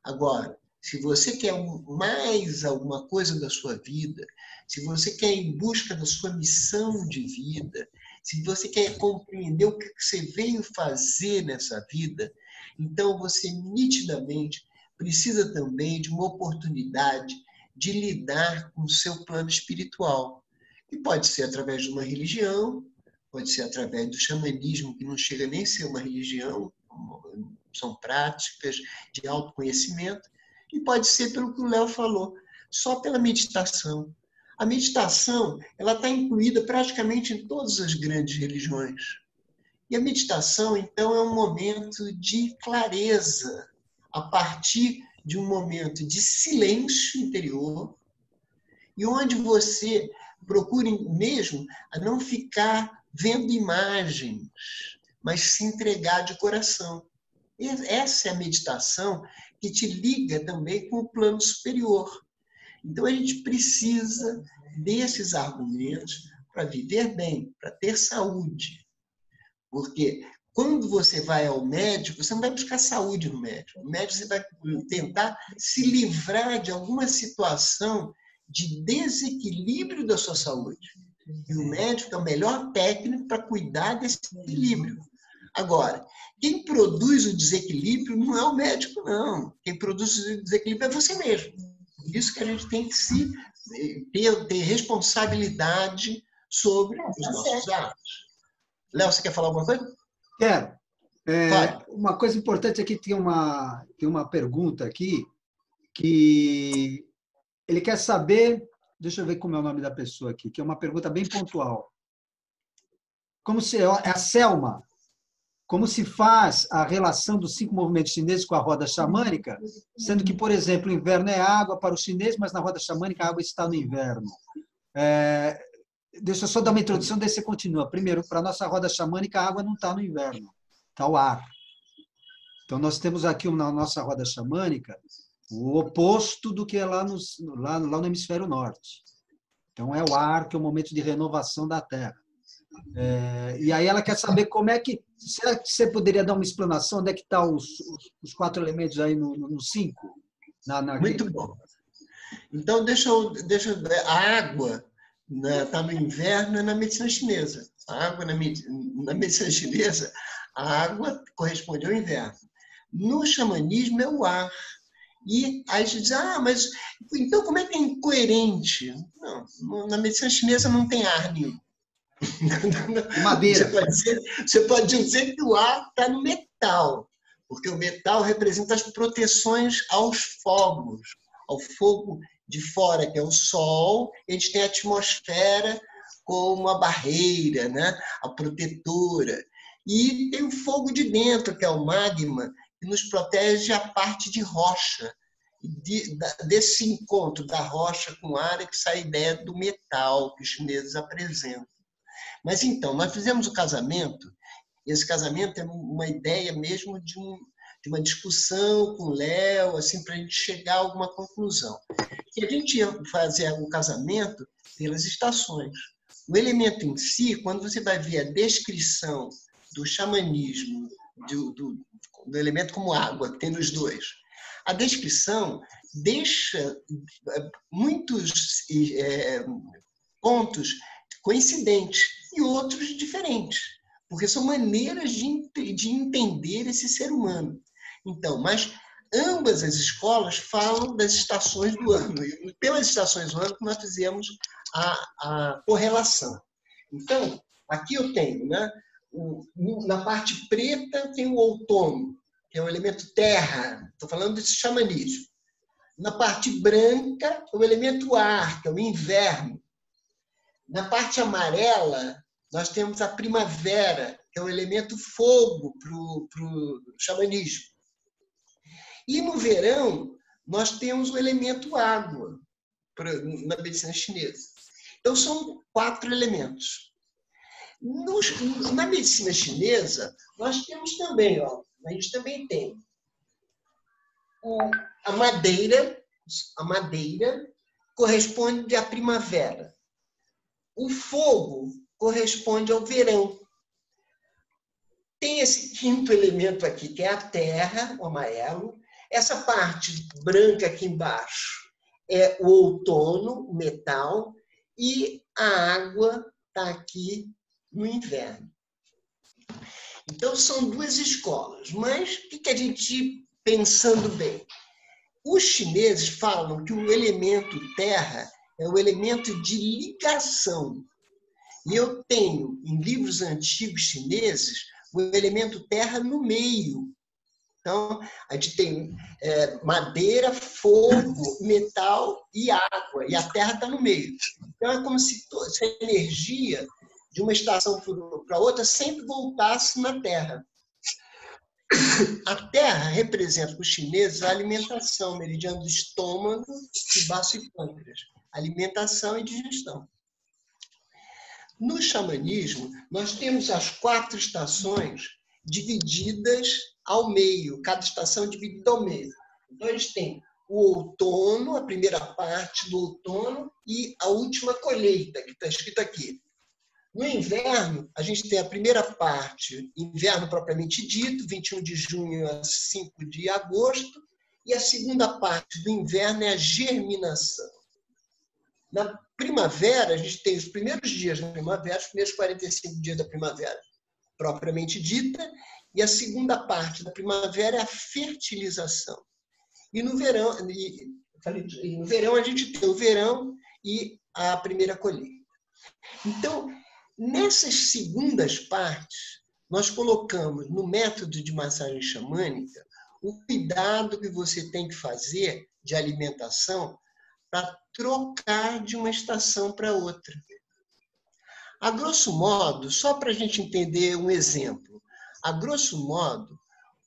Agora, se você quer mais alguma coisa da sua vida, se você quer ir em busca da sua missão de vida, se você quer compreender o que você veio fazer nessa vida, então você nitidamente precisa também de uma oportunidade de lidar com o seu plano espiritual. E pode ser através de uma religião, pode ser através do xamanismo, que não chega nem a ser uma religião, são práticas de autoconhecimento, e pode ser pelo que o Léo falou, só pela meditação. A meditação ela está incluída praticamente em todas as grandes religiões. E a meditação, então, é um momento de clareza, a partir de um momento de silêncio interior, e onde você procure mesmo a não ficar vendo imagens, mas se entregar de coração. Essa é a meditação que te liga também com o plano superior. Então, a gente precisa desses argumentos para viver bem, para ter saúde. Porque quando você vai ao médico, você não vai buscar saúde no médico. No médico, você vai tentar se livrar de alguma situação de desequilíbrio da sua saúde. E o médico é o melhor técnico para cuidar desse equilíbrio. Agora, quem produz o desequilíbrio não é o médico, não. Quem produz o desequilíbrio é você mesmo. Por isso que a gente tem que ter responsabilidade sobre os nossos atos. Léo, você quer falar alguma coisa? Quero. Uma coisa importante aqui, tem uma pergunta aqui, que ele quer saber, deixa eu ver como é o nome da pessoa aqui, que é uma pergunta bem pontual. É a Selma. Como se faz a relação dos 5 movimentos chineses com a roda xamânica, sendo que, por exemplo, o inverno é água para o chinês, mas na roda xamânica a água está no inverno. Deixa eu só dar uma introdução, daí você continua. Primeiro, para a nossa roda xamânica, a água não está no inverno, está o ar. Então, nós temos aqui na nossa roda xamânica o oposto do que é lá no hemisfério norte. Então, é o ar, que é o momento de renovação da Terra. E aí ela quer saber como é que... Será que você poderia dar uma explanação onde é que estão os 4 elementos aí no 5? Muito bom. Então, deixa eu ver. A água está no inverno e na medicina chinesa. A água na medicina chinesa, a água corresponde ao inverno. No xamanismo é o ar. E aí a gente diz, mas então como é que é incoerente? Não, na medicina chinesa não tem ar nenhum. Madeira. Você pode dizer que o ar está no metal, porque o metal representa as proteções aos fogos, ao fogo de fora, que é o sol, e a gente tem a atmosfera como uma barreira, né? A protetora. E tem o fogo de dentro, que é o magma, que nos protege a parte de rocha. Desse encontro da rocha com o ar é que sai a ideia do metal que os chineses apresentam. Mas então, nós fizemos o casamento, e esse casamento é uma ideia mesmo de uma discussão com o Léo, assim, para a gente chegar a alguma conclusão. E a gente ia fazer o casamento pelas estações. O elemento em si, quando você vai ver a descrição do xamanismo, do elemento como água, que tem nos dois, a descrição deixa muitos pontos coincidentes e outros diferentes, porque são maneiras de entender esse ser humano. Então, mas ambas as escolas falam das estações do ano, e pelas estações do ano que nós fizemos a correlação. Então, aqui eu tenho, né, na parte preta tem o outono, que é o elemento terra, estou falando desse xamanismo. Na parte branca, o elemento ar, que é o inverno. Na parte amarela, nós temos a primavera, que é o elemento fogo para o xamanismo. E no verão, nós temos o elemento água, na medicina chinesa. Então, são 4 elementos. Na medicina chinesa, nós temos também, a gente também tem a madeira corresponde à primavera. O fogo corresponde ao verão. Tem esse 5º elemento aqui, que é a terra, o amarelo. Essa parte branca aqui embaixo é o outono, o metal, e a água está aqui no inverno. Então, são 2 escolas. Mas o que a gente, pensando bem? Os chineses falam que o elemento terra é o elemento de ligação. E eu tenho, em livros antigos chineses, o elemento terra no meio. Então, a gente tem madeira, fogo, metal e água. E a terra está no meio. Então, é como se a energia de uma estação para outra sempre voltasse na terra. A terra representa para os chineses a alimentação, meridiano do estômago e baço e pâncreas. Alimentação e digestão. No xamanismo, nós temos as 4 estações divididas ao meio, cada estação dividida ao meio. Então, eles têm o outono, a primeira parte do outono, e a última colheita, que está escrito aqui. No inverno, a gente tem a primeira parte, inverno propriamente dito, 21 de junho a 5 de agosto, e a segunda parte do inverno é a germinação. Na primavera, a gente tem os primeiros dias da primavera, os primeiros 45 dias da primavera, propriamente dita, e a segunda parte da primavera é a fertilização. E no verão a gente tem o verão e a primeira colheita. Então, nessas segundas partes, nós colocamos no método de massagem xamânica o cuidado que você tem que fazer de alimentação para trocar de uma estação para outra. A grosso modo, só para a gente entender um exemplo, a grosso modo,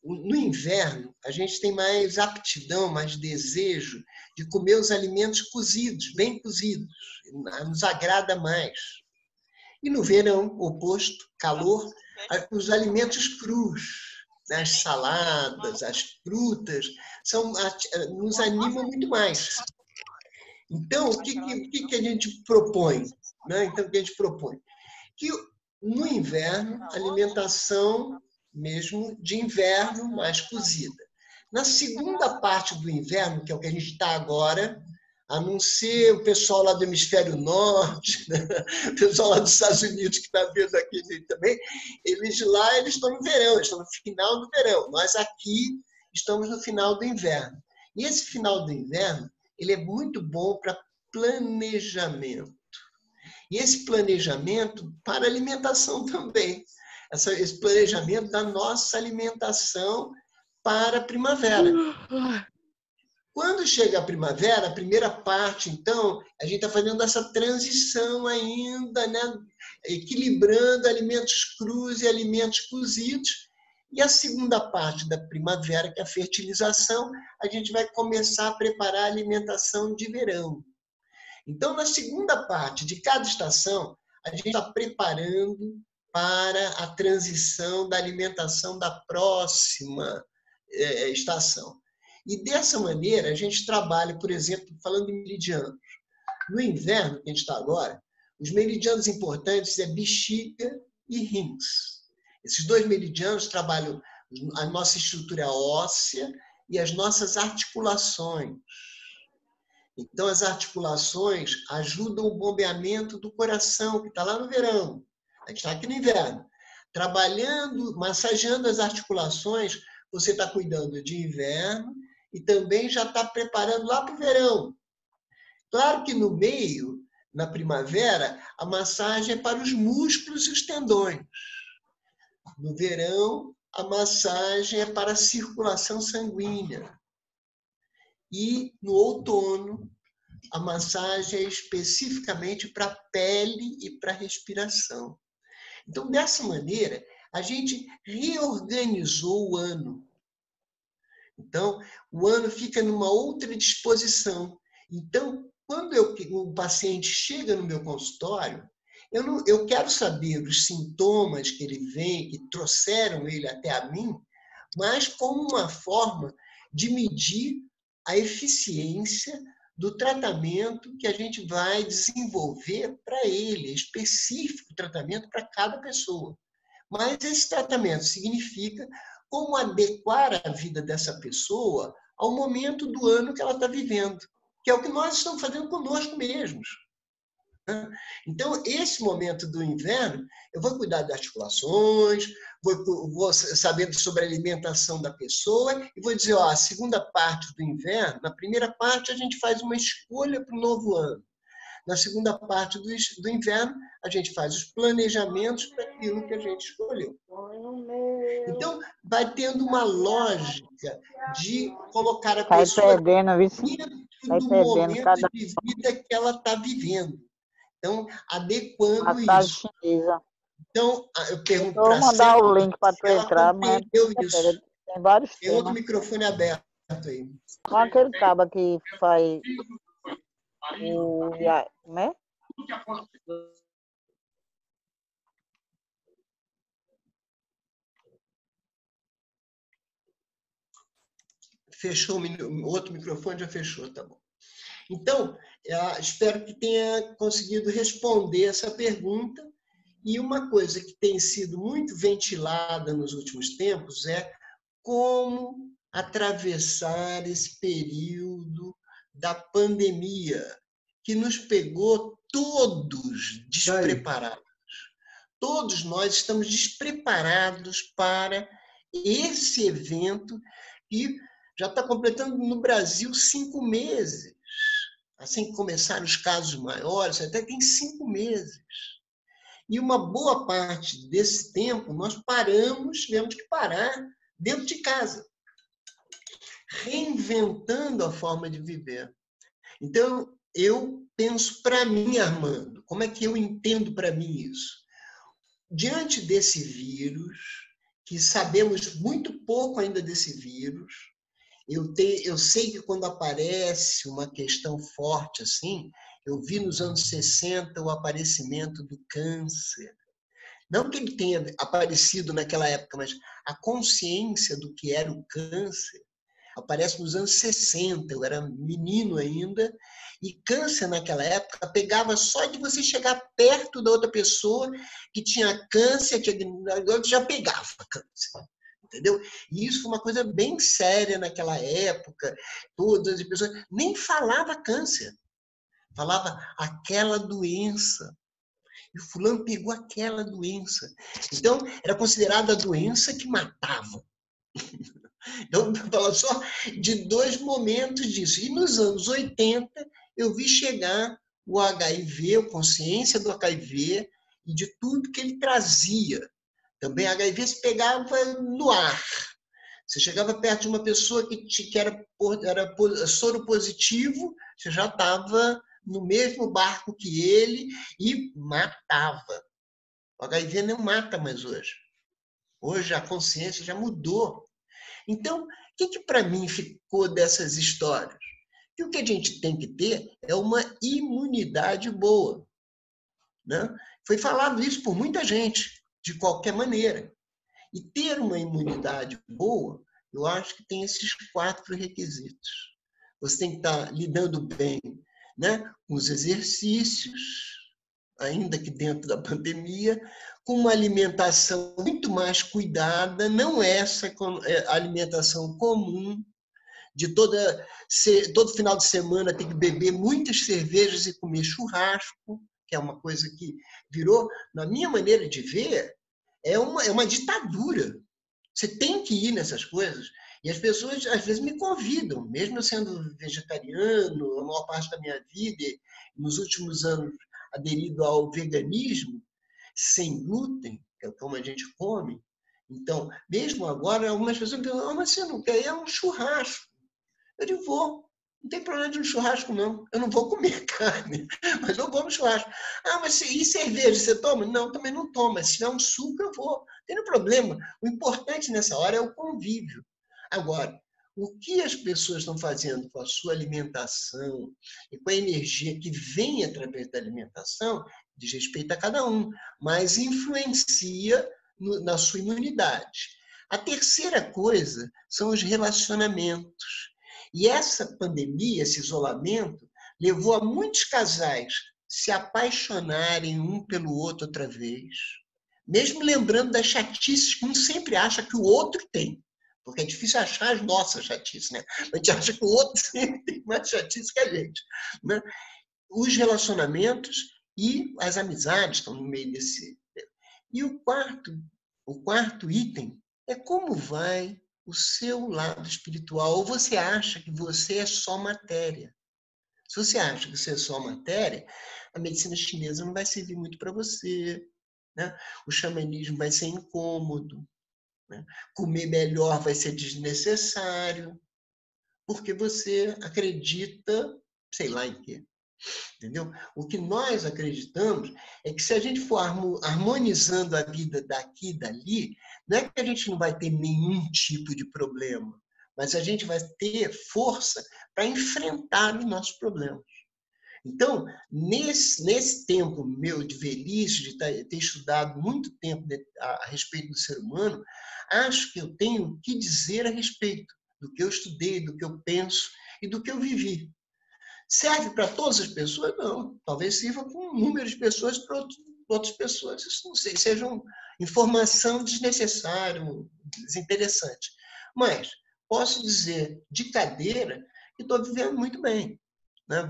no inverno, a gente tem mais aptidão, mais desejo de comer os alimentos cozidos, bem cozidos, nos agrada mais. E no verão, oposto, calor, os alimentos crus, as saladas, as frutas, nos animam muito mais. Então, o que a gente propõe? Né? Então, o que a gente propõe? Que No inverno, alimentação mesmo de inverno, mais cozida. Na segunda parte do inverno, que é o que a gente está agora, a não ser o pessoal lá do hemisfério norte, né? O pessoal lá dos Estados Unidos que está vendo aqui também, eles lá estão no verão, eles estão no final do verão. Nós aqui estamos no final do inverno. E esse final do inverno, ele é muito bom para planejamento. E esse planejamento para alimentação também. Esse planejamento da nossa alimentação para a primavera. Quando chega a primavera, a primeira parte, então, a gente está fazendo essa transição ainda, né? Equilibrando alimentos crus e alimentos cozidos. E a segunda parte da primavera, que é a fertilização, a gente vai começar a preparar a alimentação de verão. Então, na segunda parte de cada estação, a gente está preparando para a transição da alimentação da próxima estação. E dessa maneira, a gente trabalha, por exemplo, falando em meridianos. No inverno, que a gente está agora, os meridianos importantes é bexiga e rins. Esses dois meridianos trabalham a nossa estrutura óssea e as nossas articulações. Então, as articulações ajudam o bombeamento do coração, que está lá no verão. A gente está aqui no inverno. Trabalhando, massageando as articulações, você está cuidando de inverno e também já está preparando lá para o verão. Claro que no meio, na primavera, a massagem é para os músculos e os tendões. No verão, a massagem é para a circulação sanguínea. E no outono, a massagem é especificamente para a pele e para a respiração. Então, dessa maneira, a gente reorganizou o ano. Então, o ano fica numa outra disposição. Então, quando o paciente chega no meu consultório, eu quero saber os sintomas que ele vem, que trouxeram ele até a mim, mas como uma forma de medir a eficiência do tratamento que a gente vai desenvolver para ele, específico tratamento para cada pessoa. Mas esse tratamento significa como adequar a vida dessa pessoa ao momento do ano que ela está vivendo, que é o que nós estamos fazendo conosco mesmos. Então, esse momento do inverno, eu vou cuidar das articulações, vou saber sobre a alimentação da pessoa e vou dizer, a segunda parte do inverno, na primeira parte a gente faz uma escolha para o novo ano. Na segunda parte do inverno, a gente faz os planejamentos para aquilo que a gente escolheu. Então, vai tendo uma lógica de colocar a pessoa dentro do momento de vida que ela está vivendo. Então, adequando isso. Então, eu pergunto para a Vou mandar o link para tu entrar, mas isso. Tem vários Tem outro microfone aberto aí. Com aquele cabo que faz o... né? Fechou o outro microfone, já fechou, tá bom. Então, espero que tenha conseguido responder essa pergunta. E uma coisa que tem sido muito ventilada nos últimos tempos é como atravessar esse período da pandemia, que nos pegou todos despreparados. Todos nós estamos despreparados para esse evento que já está completando no Brasil 5 meses. Assim que começaram os casos maiores, até tem 5 meses. E uma boa parte desse tempo nós tivemos que parar dentro de casa, reinventando a forma de viver. Então, eu penso para mim, Armando, como é que eu entendo para mim isso? Diante desse vírus, que sabemos muito pouco ainda desse vírus, eu sei que quando aparece uma questão forte assim, eu vi nos anos 60 o aparecimento do câncer. Não que ele tenha aparecido naquela época, mas a consciência do que era o câncer, aparece nos anos 60, eu era menino ainda, e câncer naquela época pegava só de você chegar perto da outra pessoa que tinha câncer, já pegava câncer. Entendeu? E isso foi uma coisa bem séria naquela época. Todas as pessoas nem falava câncer, falava aquela doença. E o fulano pegou aquela doença. Então, era considerada a doença que matava. Então, fala só de 2 momentos disso. E nos anos 80, eu vi chegar o HIV, a consciência do HIV e de tudo que ele trazia. Também HIV se pegava no ar. Você chegava perto de uma pessoa que era soro positivo, você já estava no mesmo barco que ele e matava. O HIV não mata mais hoje. Hoje a consciência já mudou. Então, o que para mim ficou dessas histórias? Que o que a gente tem que ter é uma imunidade boa. Né? Foi falado isso por muita gente, de qualquer maneira. E ter uma imunidade boa, eu acho que tem esses 4 requisitos. Você tem que estar lidando bem, né, com os exercícios, ainda que dentro da pandemia, com uma alimentação muito mais cuidada, não essa alimentação comum, de todo final de semana ter que beber muitas cervejas e comer churrasco, que é uma coisa que virou, na minha maneira de ver, é uma ditadura. Você tem que ir nessas coisas. E as pessoas, às vezes, me convidam, mesmo eu sendo vegetariano, a maior parte da minha vida, nos últimos anos, aderido ao veganismo, sem glúten, que é como a gente come. Então, mesmo agora, algumas pessoas me perguntam, mas você não quer ir a um churrasco? Eu digo, vou. Não tem problema de um churrasco, não. Eu não vou comer carne, mas eu vou no churrasco. Ah, mas e cerveja, você toma? Não, também não tomo. Mas se tiver um suco, eu vou. Não tem problema. O importante nessa hora é o convívio. Agora, o que as pessoas estão fazendo com a sua alimentação e com a energia que vem através da alimentação, diz respeito a cada um, mas influencia na sua imunidade. A terceira coisa são os relacionamentos. E essa pandemia, esse isolamento, levou a muitos casais se apaixonarem um pelo outro outra vez, mesmo lembrando das chatices que um sempre acha que o outro tem. Porque é difícil achar as nossas chatices, né? A gente acha que o outro sempre tem mais chatice que a gente. Né? Os relacionamentos e as amizades estão no meio desse. E o quarto item é como vai o seu lado espiritual. Ou você acha que você é só matéria? Se você acha que você é só matéria, a medicina chinesa não vai servir muito para você. Né? O xamanismo vai ser incômodo. Né? Comer melhor vai ser desnecessário, porque você acredita, sei lá em quê. Entendeu? O que nós acreditamos é que se a gente for harmonizando a vida daqui e dali, não é que a gente não vai ter nenhum tipo de problema, mas a gente vai ter força para enfrentar os nossos problemas. Então, nesse tempo meu de velhice, de ter estudado muito tempo a respeito do ser humano, acho que eu tenho o que dizer a respeito do que eu estudei, do que eu penso e do que eu vivi. Serve para todas as pessoas? Não. Talvez sirva para um número de pessoas, para outras pessoas. Isso não sei, seja uma informação desnecessária, desinteressante. Mas posso dizer de cadeira que estou vivendo muito bem. Né?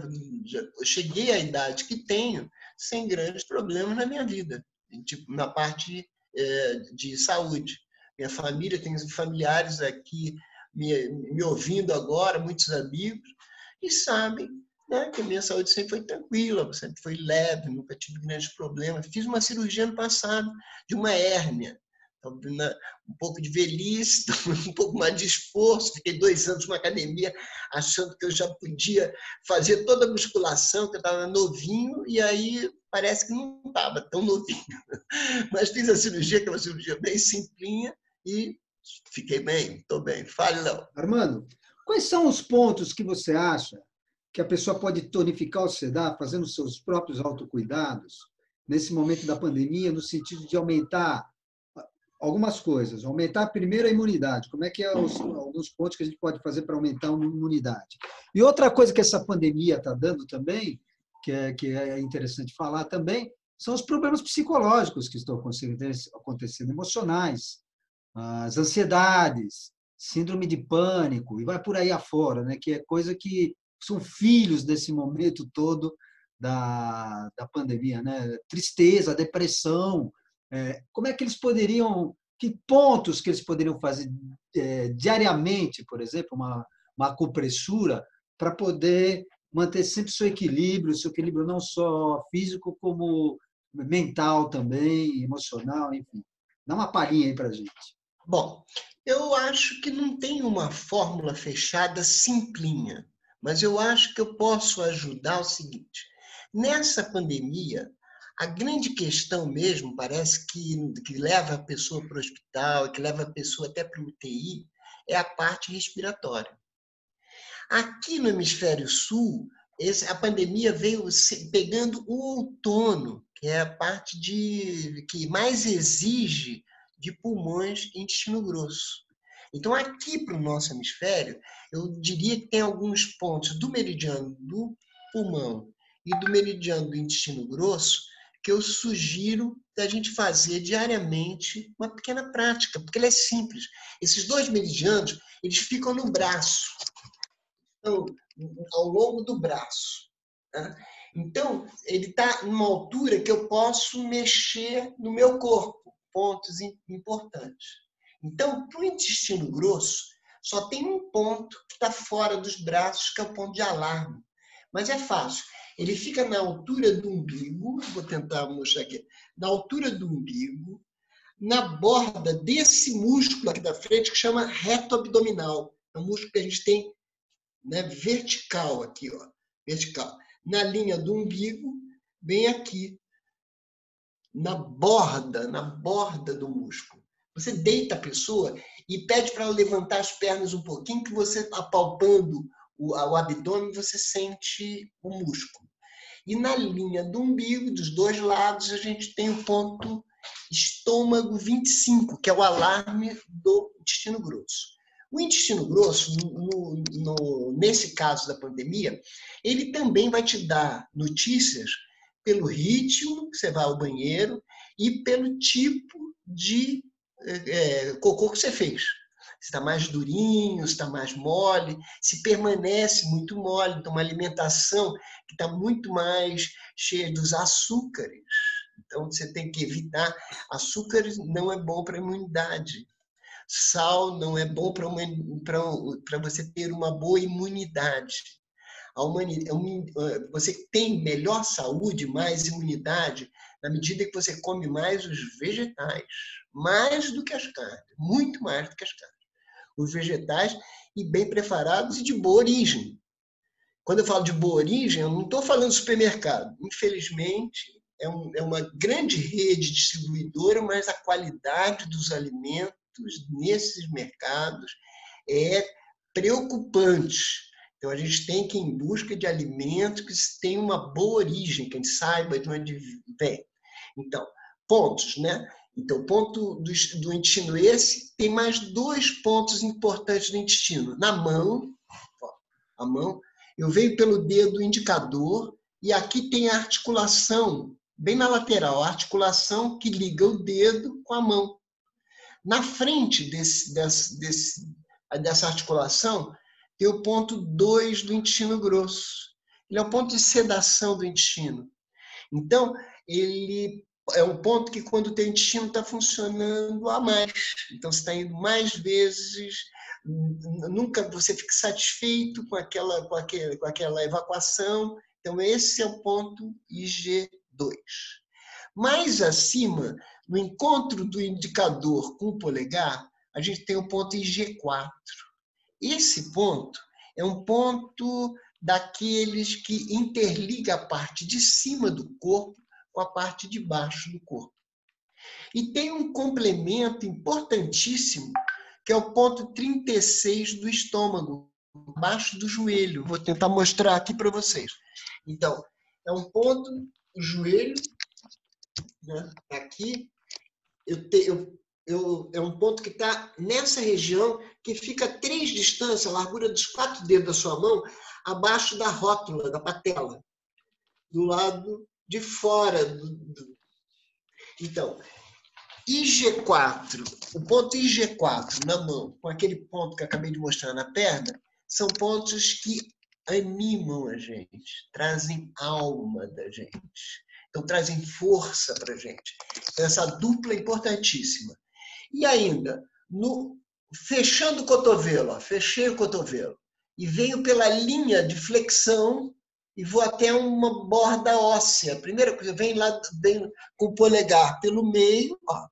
Eu cheguei à idade que tenho sem grandes problemas na minha vida, tipo, na parte de saúde. Minha família, tem familiares aqui me ouvindo agora, muitos amigos, e sabem, né, que a minha saúde sempre foi tranquila, sempre foi leve, nunca tive grandes problemas. Fiz uma cirurgia ano passado de uma hérnia. Um pouco de velhice, um pouco mais de esforço. Fiquei 2 anos numa academia achando que eu já podia fazer toda a musculação, que eu estava novinho, e aí parece que não estava tão novinho. Mas fiz a cirurgia, que é uma cirurgia bem simplinha, e fiquei bem, estou bem. Fale, Léo. Armando, quais são os pontos que você acha que a pessoa pode tonificar o SEDA fazendo seus próprios autocuidados nesse momento da pandemia, no sentido de aumentar algumas coisas. Aumentar primeiro a imunidade. Como é que é alguns pontos que a gente pode fazer para aumentar a imunidade? E outra coisa que essa pandemia está dando também, que é interessante falar também, são os problemas psicológicos que estão acontecendo, emocionais, as ansiedades, síndrome de pânico, e vai por aí afora, né? Que é coisa que são filhos desse momento todo da pandemia, né? Tristeza, depressão. Como é que eles poderiam, que pontos que eles poderiam fazer diariamente, por exemplo, uma acupressura, para poder manter sempre seu equilíbrio não só físico, como mental também, emocional, enfim. Dá uma palhinha aí para a gente. Bom, eu acho que não tem uma fórmula fechada simplinha, mas eu acho que eu posso ajudar o seguinte. Nessa pandemia, a grande questão mesmo, parece que leva a pessoa para o hospital, que leva a pessoa até para o UTI, é a parte respiratória. Aqui no Hemisfério Sul, a pandemia veio pegando o outono, que é a parte que mais exige de pulmões e intestino grosso. Então, aqui para o nosso hemisfério, eu diria que tem alguns pontos do meridiano do pulmão e do meridiano do intestino grosso que eu sugiro da gente fazer diariamente uma pequena prática, porque ela é simples. Esses dois meridianos, eles ficam no braço, então, ao longo do braço. Tá? Então, ele está numa altura que eu posso mexer no meu corpo, pontos importantes. Então, para o intestino grosso, só tem um ponto que está fora dos braços, que é o ponto de alarme. Mas é fácil. Ele fica na altura do umbigo, vou tentar mostrar aqui, na altura do umbigo, na borda desse músculo aqui da frente, que chama reto abdominal. É um músculo que a gente tem, né, vertical aqui, ó, vertical. Na linha do umbigo, bem aqui, na borda do músculo. Você deita a pessoa e pede para ela levantar as pernas um pouquinho, que você, apalpando o abdômen, você sente o músculo. E na linha do umbigo, dos dois lados, a gente tem o ponto estômago 25, que é o alarme do intestino grosso. O intestino grosso, nesse caso da pandemia, ele também vai te dar notícias pelo ritmo que você vai ao banheiro e pelo tipo de cocô que você fez. Se está mais durinho, se está mais mole, se permanece muito mole. Então, uma alimentação que está muito mais cheia dos açúcares. Então, você tem que evitar. Açúcares não é bom para a imunidade. Sal não é bom para você ter uma boa imunidade. Você tem melhor saúde, mais imunidade, na medida que você come mais os vegetais, mais do que as carnes, muito mais do que as carnes. Os vegetais e bem preparados e de boa origem. Quando eu falo de boa origem, eu não estou falando supermercado. Infelizmente, é uma grande rede distribuidora, mas a qualidade dos alimentos nesses mercados é preocupante. Então, a gente tem que ir em busca de alimentos que tenham uma boa origem, que a gente saiba de onde vem. Então, pontos, né? Então, o ponto do intestino esse, tem mais 2 pontos importantes do intestino. Na mão, ó, a mão, eu venho pelo dedo indicador e aqui tem a articulação, bem na lateral, a articulação que liga o dedo com a mão. Na frente dessa articulação, tem o ponto 2 do intestino grosso. Ele é o ponto de sedação do intestino. Então, ele é um ponto que, quando o teu intestino está funcionando a mais. Então, você está indo mais vezes, nunca você fica satisfeito com aquela evacuação. Então, esse é o ponto IG2. Mais acima, no encontro do indicador com o polegar, a gente tem o ponto IG4. Esse ponto é um ponto daqueles que interliga a parte de cima do corpo com a parte de baixo do corpo. E tem um complemento importantíssimo, que é o ponto 36 do estômago, abaixo do joelho. Vou tentar mostrar aqui para vocês. Então, é um ponto, o joelho, né? Aqui, é um ponto que está nessa região, que fica a 3 distâncias, a largura dos 4 dedos da sua mão, abaixo da rótula, da patela, do lado de fora. Então, IG4, o ponto IG4 na mão, com aquele ponto que eu acabei de mostrar na perna, são pontos que animam a gente, trazem alma da gente. Então, trazem força para a gente. Então, essa dupla é importantíssima. E ainda, fechando o cotovelo, ó, fechei o cotovelo, e venho pela linha de flexão e vou até uma borda óssea. A primeira coisa, vem com o polegar pelo meio, ó,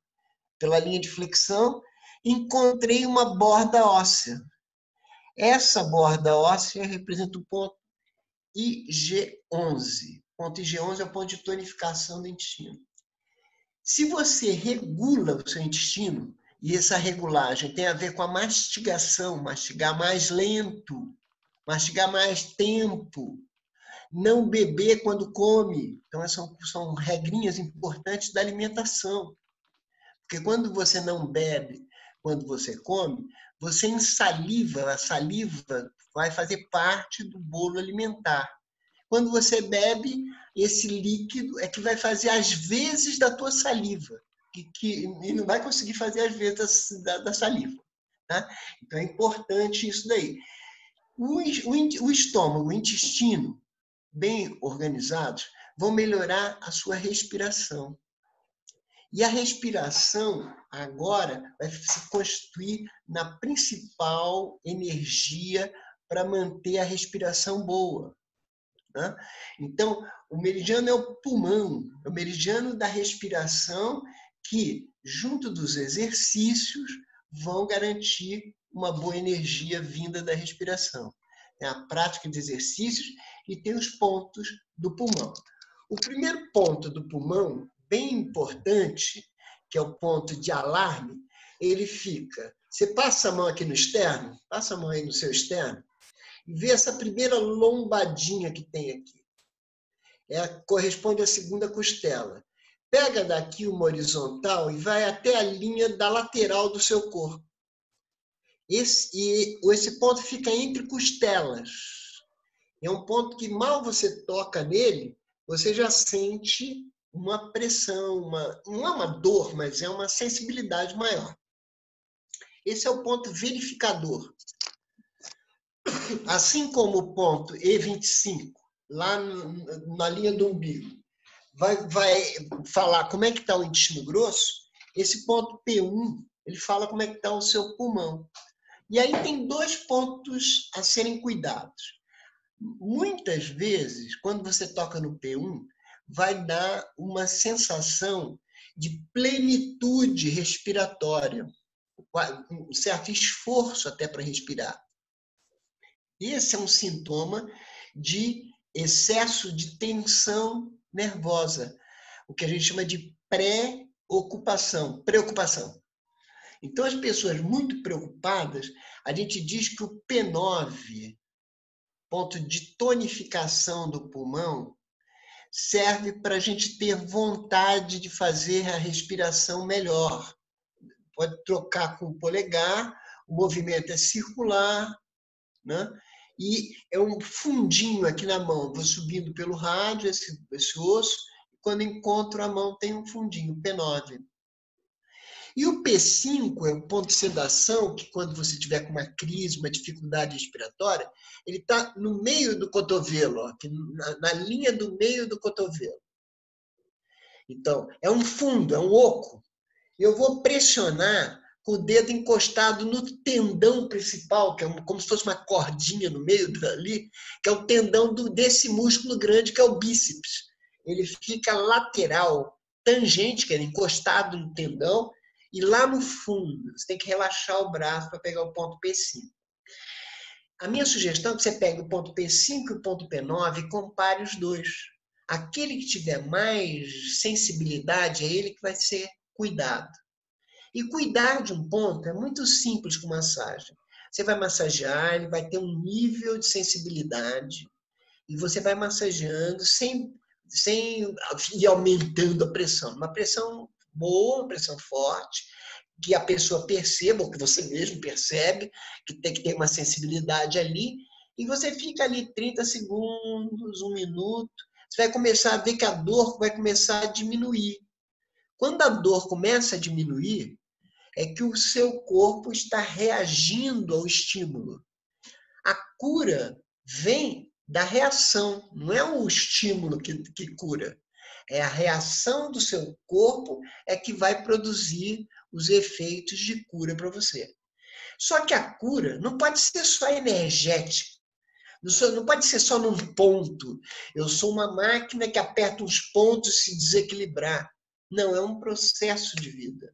pela linha de flexão, encontrei uma borda óssea. Essa borda óssea representa o ponto IG11. O ponto IG11 é o ponto de tonificação do intestino. Se você regula o seu intestino, e essa regulagem tem a ver com a mastigação, mastigar mais lento, mastigar mais tempo, não beber quando come. Então, essas são regrinhas importantes da alimentação. Porque quando você não bebe, quando você come, você ensaliva, a saliva vai fazer parte do bolo alimentar. Quando você bebe, esse líquido é que vai fazer as vezes da tua saliva, e não vai conseguir fazer as vezes da saliva. Tá? Então é importante isso daí. O estômago, o intestino, bem organizados, vão melhorar a sua respiração. E a respiração, agora, vai se constituir na principal energia para manter a respiração boa. Né? Então, o meridiano é o pulmão, é o meridiano da respiração que, junto dos exercícios, vão garantir uma boa energia vinda da respiração. Tem a prática de exercícios e tem os pontos do pulmão. O primeiro ponto do pulmão, bem importante, que é o ponto de alarme, ele fica... Você passa a mão aqui no externo, passa a mão aí no seu externo, e vê essa primeira lombadinha que tem aqui. Corresponde à segunda costela. Pega daqui uma horizontal e vai até a linha da lateral do seu corpo. Esse ponto fica entre costelas. É um ponto que mal você toca nele, você já sente uma pressão, não é uma dor, mas é uma sensibilidade maior. Esse é o ponto verificador. Assim como o ponto E25, lá na linha do umbigo, vai falar como é que está o intestino grosso, esse ponto P1, ele fala como é que está o seu pulmão. E aí tem 2 pontos a serem cuidados. Muitas vezes, quando você toca no P1, vai dar uma sensação de plenitude respiratória, um certo esforço até para respirar. Esse é um sintoma de excesso de tensão nervosa, o que a gente chama de preocupação. Então, as pessoas muito preocupadas, a gente diz que o P9, ponto de tonificação do pulmão, serve para a gente ter vontade de fazer a respiração melhor. Pode trocar com o polegar, o movimento é circular, né? E é um fundinho aqui na mão, vou subindo pelo rádio, esse osso, e quando encontro a mão tem um fundinho, P9. E o P5 é o ponto de sedação, que quando você tiver com uma crise, uma dificuldade respiratória, ele está no meio do cotovelo, ó, na linha do meio do cotovelo. Então, é um fundo, é um oco. Eu vou pressionar com o dedo encostado no tendão principal, que é como se fosse uma cordinha no meio dali, que é o tendão desse músculo grande, que é o bíceps. Ele fica lateral, tangente, que é encostado no tendão, e lá no fundo, você tem que relaxar o braço para pegar o ponto P5. A minha sugestão é que você pegue o ponto P5 e o ponto P9 e compare os dois. Aquele que tiver mais sensibilidade é ele que vai ser cuidado. E cuidar de um ponto é muito simples com massagem. Você vai massagear, ele vai ter um nível de sensibilidade e você vai massageando sem ir aumentando a pressão. Uma pressão boa, uma pressão forte, que a pessoa perceba, ou que você mesmo percebe, que tem que ter uma sensibilidade ali, e você fica ali 30 segundos, 1 minuto, você vai começar a ver que a dor vai começar a diminuir. Quando a dor começa a diminuir, é que o seu corpo está reagindo ao estímulo. A cura vem da reação, não é o estímulo que cura. É a reação do seu corpo é que vai produzir os efeitos de cura para você. Só que a cura não pode ser só energética, não pode ser só num ponto. Eu sou uma máquina que aperta uns pontos e se desequilibrar. Não, é um processo de vida.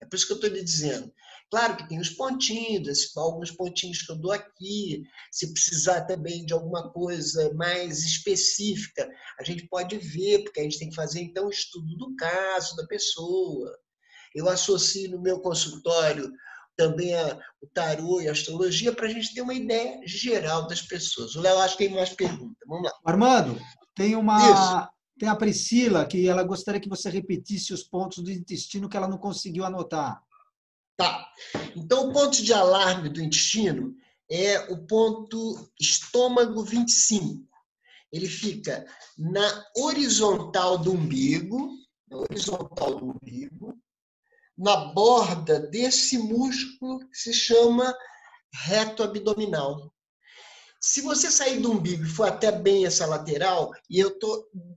É por isso que eu estou lhe dizendo. Claro que tem os pontinhos, alguns pontinhos que eu dou aqui. Se precisar também de alguma coisa mais específica, a gente pode ver, porque a gente tem que fazer, então, o estudo do caso da pessoa. Eu associo no meu consultório também o tarô e a astrologia para a gente ter uma ideia geral das pessoas. O Léo, acho que tem mais perguntas. Vamos lá. Armando, tem Isso. tem a Priscila, que ela gostaria que você repetisse os pontos do intestino que ela não conseguiu anotar. Tá. Então, o ponto de alarme do intestino é o ponto estômago 25. Ele fica na horizontal do umbigo, na borda desse músculo que se chama reto abdominal. Se você sair do umbigo e for até bem essa lateral, e eu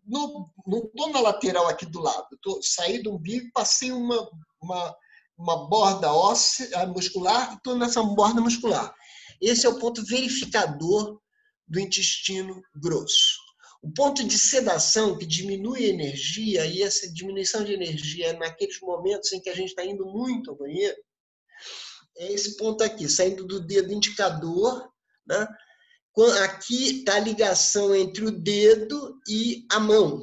não estou na lateral aqui do lado, saí do umbigo, passei uma borda óssea, muscular, e estou nessa borda muscular. Esse é o ponto verificador do intestino grosso. O ponto de sedação, que diminui a energia, e essa diminuição de energia é naqueles momentos em que a gente está indo muito ao banheiro, é esse ponto aqui, saindo do dedo indicador, né? Aqui está a ligação entre o dedo e a mão,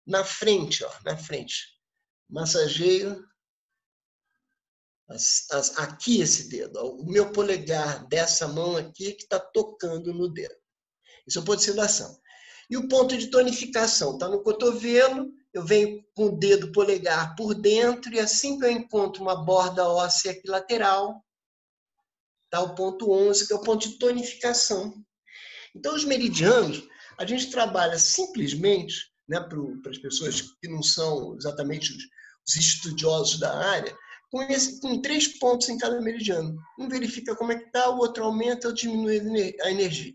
na frente, na frente. Massageio aqui esse dedo, o meu polegar dessa mão aqui que está tocando no dedo. Isso é o ponto de sedação. E o ponto de tonificação está no cotovelo, eu venho com o dedo polegar por dentro e assim que eu encontro uma borda óssea aqui lateral, está o ponto 11, que é o ponto de tonificação. Então, os meridianos, a gente trabalha simplesmente, né, para as pessoas que não são exatamente os estudiosos da área, com 3 pontos em cada meridiano. Um verifica como é que está, o outro aumenta ou diminui a energia.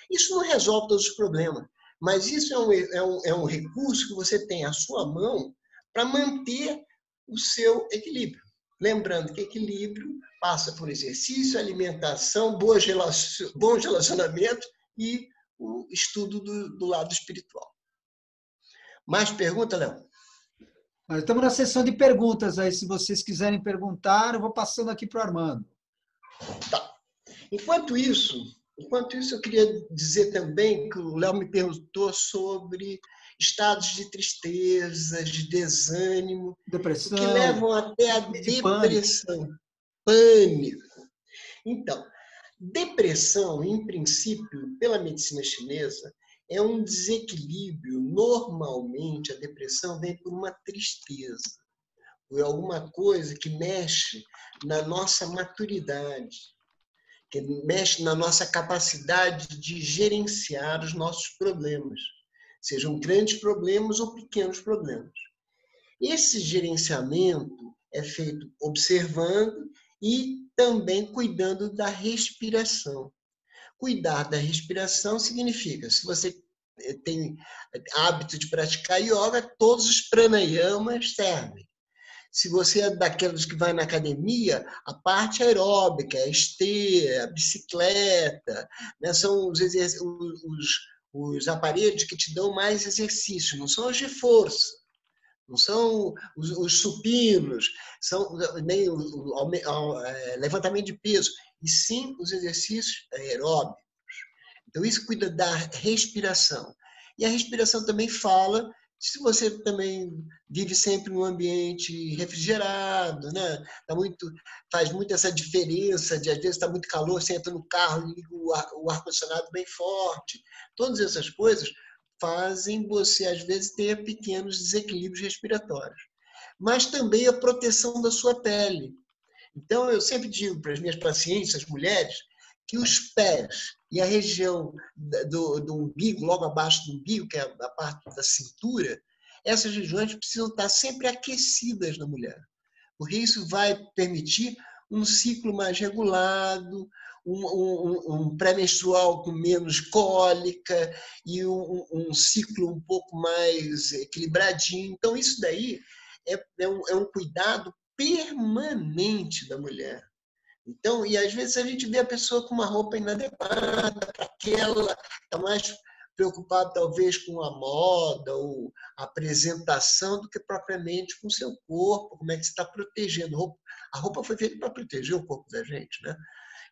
Isso não resolve todos os problemas, mas isso é um recurso que você tem à sua mão para manter o seu equilíbrio. Lembrando que equilíbrio passa por exercício, alimentação, bons relacionamentos e o estudo do lado espiritual. Mais pergunta, Léo? Nós estamos na sessão de perguntas aí. Se vocês quiserem perguntar, eu vou passando aqui para o Armando. Tá. Enquanto isso, eu queria dizer também que o Léo me perguntou sobre estados de tristeza, de desânimo, Depressão, que levam até a depressão, pânico. Então, depressão, em princípio, pela medicina chinesa, é um desequilíbrio. Normalmente, a depressão vem por uma tristeza, por alguma coisa que mexe na nossa maturidade, que mexe na nossa capacidade de gerenciar os nossos problemas, sejam grandes problemas ou pequenos problemas. Esse gerenciamento é feito observando e também cuidando da respiração. Cuidar da respiração significa, se você tem hábito de praticar yoga, todos os pranayamas servem. Se você é daqueles que vai na academia, a parte aeróbica, a esteira, a bicicleta, né, são os aparelhos que te dão mais exercício, não são os de força, não são os supinos, nem o levantamento de peso, e sim os exercícios aeróbicos. Então, isso cuida da respiração. E a respiração também fala se você também vive sempre num ambiente refrigerado, né? Faz muito essa diferença de, às vezes, está muito calor, você entra no carro e liga o ar-condicionado bem forte. Todas essas coisas fazem você, às vezes, ter pequenos desequilíbrios respiratórios. Mas também a proteção da sua pele. Então, eu sempre digo para as minhas pacientes, as mulheres, que os pés e a região do umbigo, logo abaixo do umbigo, que é a parte da cintura, essas regiões precisam estar sempre aquecidas na mulher, porque isso vai permitir um ciclo mais regulado, um pré-menstrual com menos cólica e um ciclo um pouco mais equilibradinho. Então, isso daí é um cuidado permanente da mulher. Então, e às vezes a gente vê a pessoa com uma roupa inadequada para aquela, está mais preocupado talvez com a moda ou a apresentação do que propriamente com o seu corpo, como é que você está protegendo. A roupa foi feita para proteger o corpo da gente, né?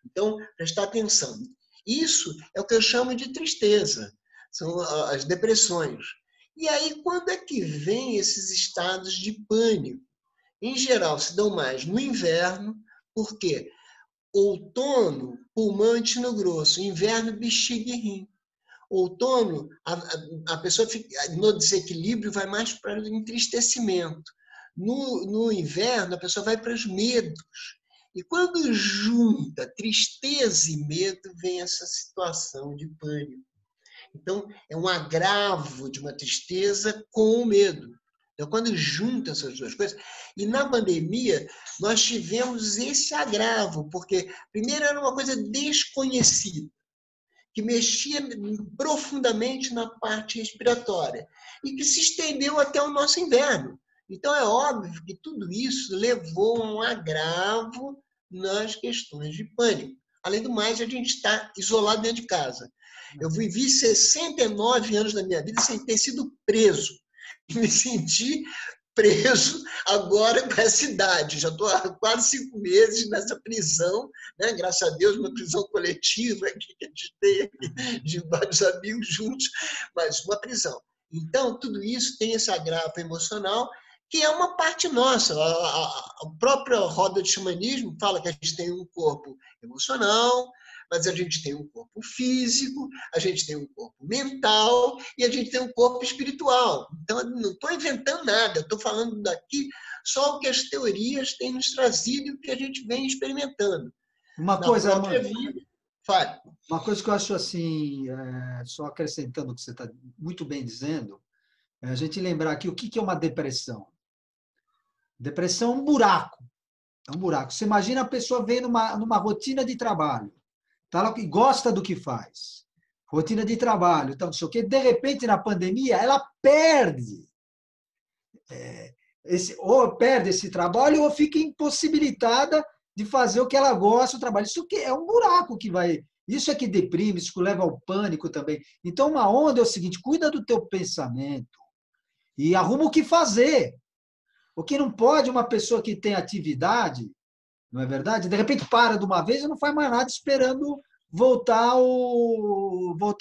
Então, prestar atenção. Isso é o que eu chamo de tristeza, são as depressões. E aí, quando é que vem esses estados de pânico? Em geral, se dão mais no inverno, por quê? Outono, pulmão e intestino grosso. Inverno, bexiga e rim. Outono, a pessoa fica, no desequilíbrio vai mais para o entristecimento. No inverno, a pessoa vai para os medos. E quando junta tristeza e medo, vem essa situação de pânico. Então, é um agravo de uma tristeza com o medo. Então, quando junta essas duas coisas... E na pandemia, nós tivemos esse agravo, porque, primeiro, era uma coisa desconhecida, que mexia profundamente na parte respiratória e que se estendeu até o nosso inverno. Então, é óbvio que tudo isso levou a um agravo nas questões de pânico. Além do mais, a gente está isolado dentro de casa. Eu vivi 69 anos da minha vida sem ter sido preso. Me senti preso agora com essa idade. Já estou há quase 5 meses nessa prisão, né? Graças a Deus, uma prisão coletiva aqui, que a gente tem aqui, de vários amigos juntos, mas uma prisão. Então, tudo isso tem esse agravo emocional, que é uma parte nossa. A própria roda de xamanismo fala que a gente tem um corpo emocional, mas a gente tem um corpo físico, a gente tem um corpo mental e a gente tem um corpo espiritual. Então, eu não estou inventando nada, eu estou falando daqui só o que as teorias têm nos trazido e o que a gente vem experimentando. Uma coisa, vida, fale. Uma coisa que eu acho assim, só acrescentando o que você está muito bem dizendo, é a gente lembrar aqui o que é uma depressão. Depressão é um buraco. É um buraco. Você imagina a pessoa vem numa rotina de trabalho, tá lá, gosta do que faz, rotina de trabalho, então, não sei o quê. De repente, na pandemia, ela perde. Ou perde esse trabalho ou fica impossibilitada de fazer o que ela gosta do trabalho. Isso é um buraco que vai... Isso é que deprime, isso que leva ao pânico também. Então, uma onda é o seguinte, cuida do teu pensamento e arruma o que fazer. O que não pode, uma pessoa que tem atividade, não é verdade? De repente para de uma vez e não faz mais nada esperando voltar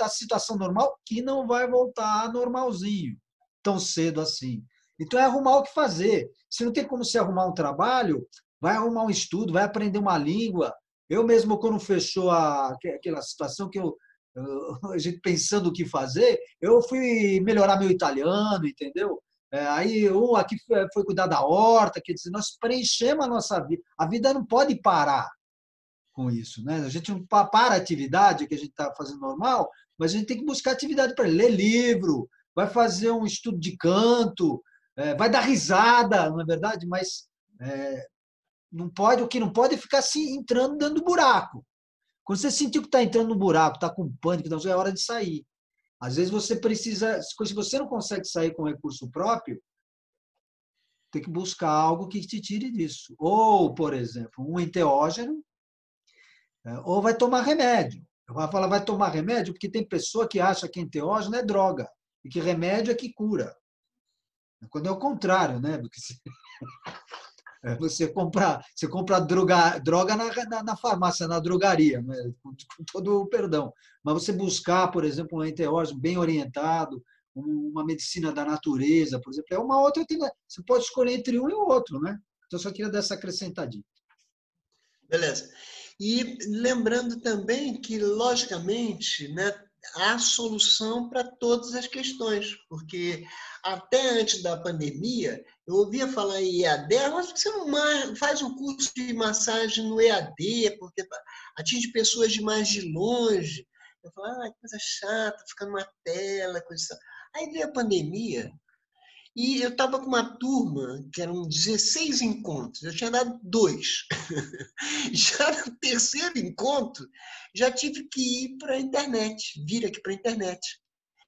à situação normal, que não vai voltar normalzinho tão cedo assim. Então é arrumar o que fazer. Se não tem como se arrumar um trabalho, vai arrumar um estudo, vai aprender uma língua. Eu mesmo, quando fechou aquela situação que a gente pensando o que fazer, eu fui melhorar meu italiano, entendeu? Aí aqui foi cuidar da horta, quer dizer, nós preenchemos a nossa vida. A vida não pode parar com isso, né? A gente não para a atividade que a gente está fazendo normal, mas a gente tem que buscar atividade para ler livro, vai fazer um estudo de canto, vai dar risada, não é verdade? Mas não pode, o que não pode é ficar assim, entrando dentro do buraco. Quando você sentiu que está entrando no buraco, está com pânico, então já é hora de sair. Às vezes você precisa, se você não consegue sair com recurso próprio, tem que buscar algo que te tire disso. Ou, por exemplo, um enteógeno, ou vai tomar remédio. Eu vou falar, vai tomar remédio, porque tem pessoa que acha que enteógeno é droga, e que remédio é que cura. Quando é o contrário, né? Porque você compra droga na farmácia, na drogaria, né? Com todo o perdão. Mas você buscar, por exemplo, um enteógeno bem orientado, uma medicina da natureza, por exemplo, é uma outra. Você pode escolher entre um e o outro, né? Então, eu só queria dar essa acrescentadinha. Beleza. E lembrando também que, logicamente, né, há solução para todas as questões, porque até antes da pandemia, eu ouvia falar em EAD, mas você não faz um curso de massagem no EAD, porque atinge pessoas de mais de longe. Eu falava, que coisa chata, ficar numa tela, coisa assim. Aí veio a pandemia, e eu estava com uma turma, que eram 16 encontros, eu tinha dado 2. Já no terceiro encontro, já tive que ir para a internet, vir aqui para a internet.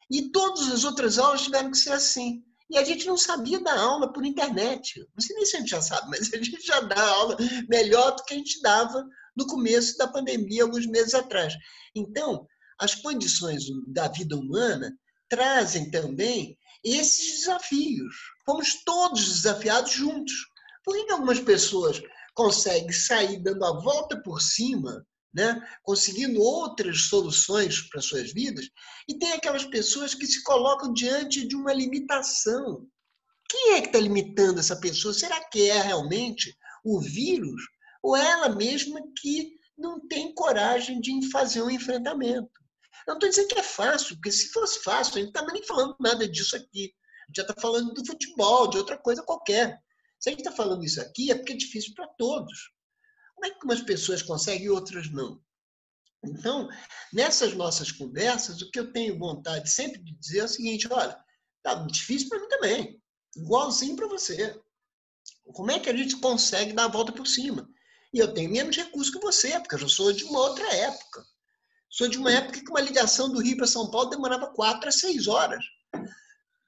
E todas as outras aulas tiveram que ser assim. E a gente não sabia dar aula por internet. Não sei nem se a gente já sabe, mas a gente já dá aula melhor do que a gente dava no começo da pandemia, alguns meses atrás. Então, as condições da vida humana trazem também esses desafios. Fomos todos desafiados juntos. Por que algumas pessoas conseguem sair dando a volta por cima, né? Conseguindo outras soluções para suas vidas, e tem aquelas pessoas que se colocam diante de uma limitação? Quem é que está limitando essa pessoa? Será que é realmente o vírus? Ou ela mesma que não tem coragem de fazer um enfrentamento? Eu não estou dizendo que é fácil, porque se fosse fácil, a gente não estava nem falando nada disso aqui. A gente já está falando do futebol, de outra coisa qualquer. Se a gente está falando isso aqui, é porque é difícil para todos. Como é que umas pessoas conseguem e outras não? Então, nessas nossas conversas, o que eu tenho vontade sempre de dizer é o seguinte, olha, tá difícil para mim também, igualzinho para você. Como é que a gente consegue dar a volta por cima? E eu tenho menos recursos que você, porque eu já sou de uma outra época. Sou de uma época que uma ligação do Rio para São Paulo demorava 4 a 6 horas.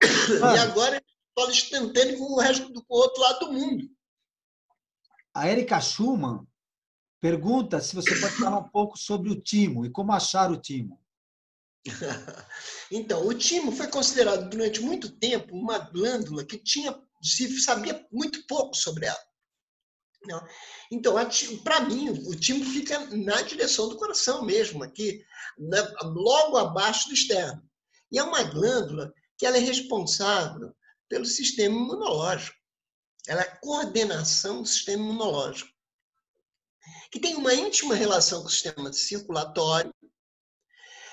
E agora estou instantâneo com o resto do outro lado do mundo. A Erika Schumann pergunta se você pode falar um pouco sobre o timo e como achar o timo. Então, o timo foi considerado durante muito tempo uma glândula que se sabia muito pouco sobre ela. Então, para mim, o timo fica na direção do coração mesmo, aqui, logo abaixo do externo. E é uma glândula que ela é responsável pelo sistema imunológico. Ela é a coordenação do sistema imunológico, que tem uma íntima relação com o sistema circulatório,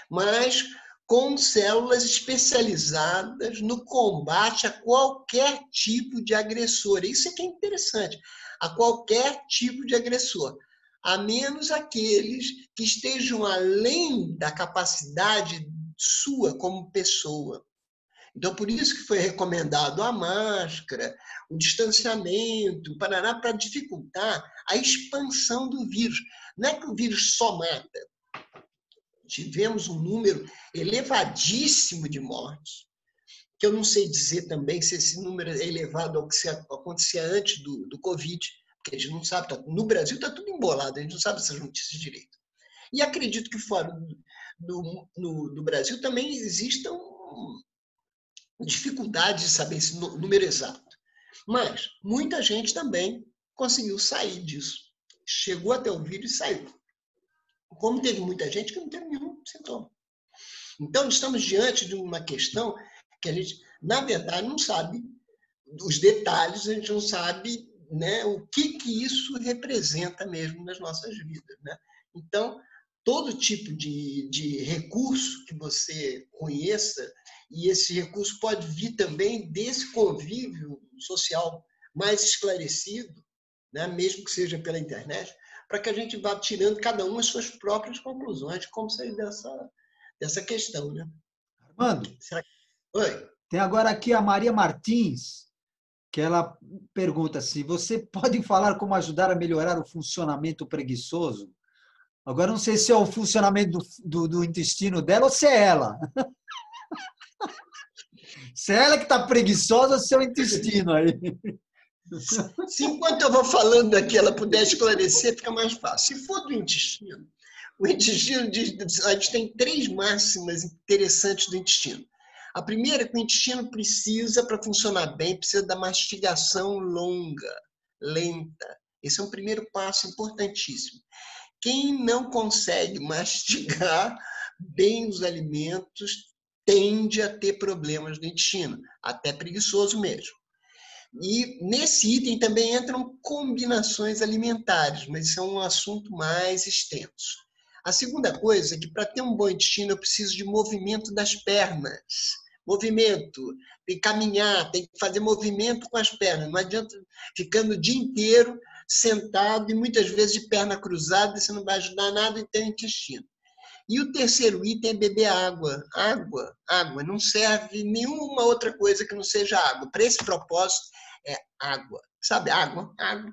mas com células especializadas no combate a qualquer tipo de agressor. Isso é que é interessante, a qualquer tipo de agressor, a menos aqueles que estejam além da capacidade sua como pessoa. Então, por isso que foi recomendado a máscara, o distanciamento, para dificultar a expansão do vírus. Não é que o vírus só mata. Tivemos um número elevadíssimo de mortes, que eu não sei dizer também se esse número é elevado ao que acontecia antes do Covid, porque a gente não sabe, no Brasil está tudo embolado, a gente não sabe essas notícias direito. E acredito que fora do Brasil também existam dificuldade de saber esse número exato. Mas muita gente também conseguiu sair disso. Chegou até o vírus e saiu. Como teve muita gente que não teve nenhum sintoma. Então, estamos diante de uma questão que a gente, na verdade, não sabe os detalhes, a gente não sabe, né, o que isso representa mesmo nas nossas vidas. Né? Então, todo tipo de recurso que você conheça, e esse recurso pode vir também desse convívio social mais esclarecido, né? Mesmo que seja pela internet, para que a gente vá tirando cada um as suas próprias conclusões de como sair dessa questão. Né? Armando, Oi? tem agora aqui a Maria Martins, que ela pergunta assim, você pode falar como ajudar a melhorar o funcionamento preguiçoso? Agora, não sei se é o funcionamento do intestino dela ou se é ela. Se é ela que está preguiçosa, ou se é o intestino aí. Se enquanto eu vou falando aqui ela puder esclarecer, fica mais fácil. Se for do intestino, o intestino, a gente tem 3 máximas interessantes do intestino. A primeira é que o intestino precisa, para funcionar bem, precisa da mastigação longa, lenta. Esse é um primeiro passo importantíssimo. Quem não consegue mastigar bem os alimentos tende a ter problemas no intestino, até preguiçoso mesmo. E nesse item também entram combinações alimentares, mas isso é um assunto mais extenso. A segunda coisa é que para ter um bom intestino eu preciso de movimento das pernas. Movimento, tem que caminhar, tem que fazer movimento com as pernas. Não adianta ficando o dia inteiro sentado e muitas vezes de perna cruzada, você não vai ajudar nada em ter intestino. E o terceiro item é beber água. Água, água. Não serve nenhuma outra coisa que não seja água. Para esse propósito, é água. Sabe, água, água.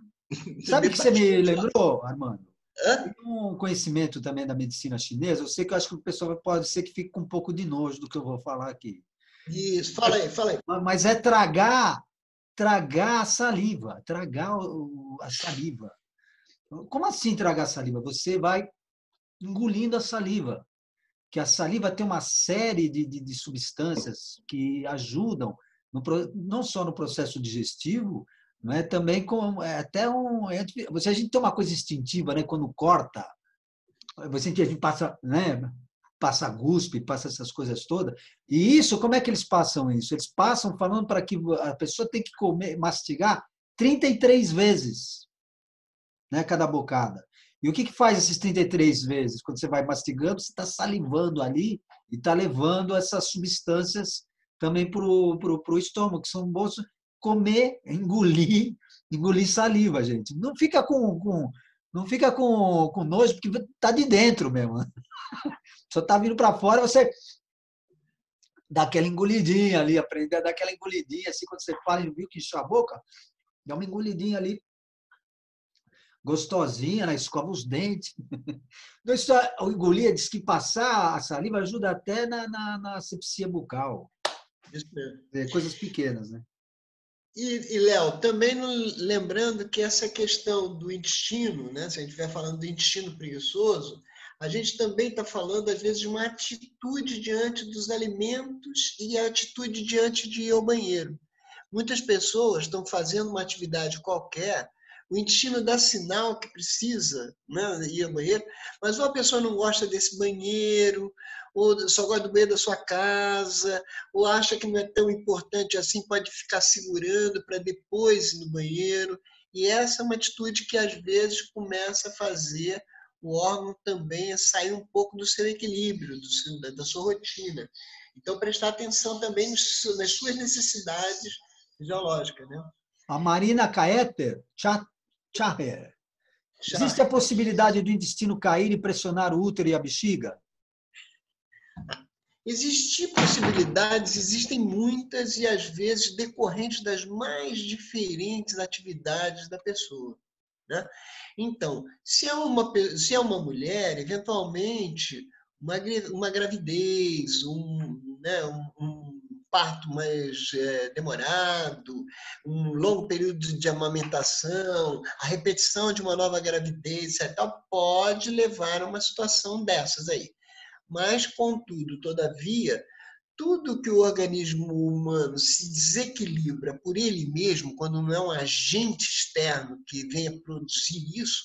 Sabe o que você me lembrou, Armando? Hã? Tem um conhecimento também da medicina chinesa. Eu sei que eu acho que o pessoal pode ser que fique com um pouco de nojo do que eu vou falar aqui. Isso, fala aí, fala aí. Mas é tragar a saliva, tragar a saliva. Como assim tragar a saliva? Você vai engolindo a saliva, que a saliva tem uma série de substâncias que ajudam não só no processo digestivo, né, também com até a gente tem uma coisa instintiva, né, quando corta, você que a gente passa, né, passa guspe, passa essas coisas todas. E isso, como é que eles passam isso? Eles passam falando para que a pessoa tem que comer, mastigar 33 vezes, né, cada bocada. E o que faz esses 33 vezes? Quando você vai mastigando, você está salivando ali e está levando essas substâncias também para o estômago, que são bons. Comer, engolir saliva, gente. Não fica não fica com nojo, porque está de dentro mesmo. Só está vindo para fora, você dá aquela engolidinha ali, aprender a dar aquela engolidinha, assim, quando você fala e viu que encheu a boca, dá uma engolidinha ali, gostosinha, né? Escova os dentes. Então, isso, o engolir, diz que passar a saliva ajuda até na asepsia bucal. Isso mesmo. Coisas pequenas, né? E Léo, também lembrando que essa questão do intestino, né? Se a gente estiver falando do intestino preguiçoso, a gente também está falando, às vezes, de uma atitude diante dos alimentos e a atitude diante de ir ao banheiro. Muitas pessoas estão fazendo uma atividade qualquer, o intestino dá sinal que precisa, né, ir ao banheiro, mas ou a pessoa não gosta desse banheiro, ou só gosta do banheiro da sua casa, ou acha que não é tão importante assim, pode ficar segurando para depois ir no banheiro. E essa é uma atitude que, às vezes, começa a fazer o órgão também sair um pouco do seu equilíbrio, da sua rotina. Então, prestar atenção também nas suas necessidades fisiológicas, né? A Marina Kaeter, Chaher. Existe a possibilidade do intestino cair e pressionar o útero e a bexiga? Existem possibilidades, existem muitas, e às vezes decorrentes das mais diferentes atividades da pessoa, né? Então, se é uma mulher, eventualmente, uma gravidez, né, um parto mais demorado, um longo período de amamentação, a repetição de uma nova gravidez, etc., pode levar a uma situação dessas aí. Mas, contudo, todavia, tudo que o organismo humano se desequilibra por ele mesmo, quando não é um agente externo que venha produzir isso,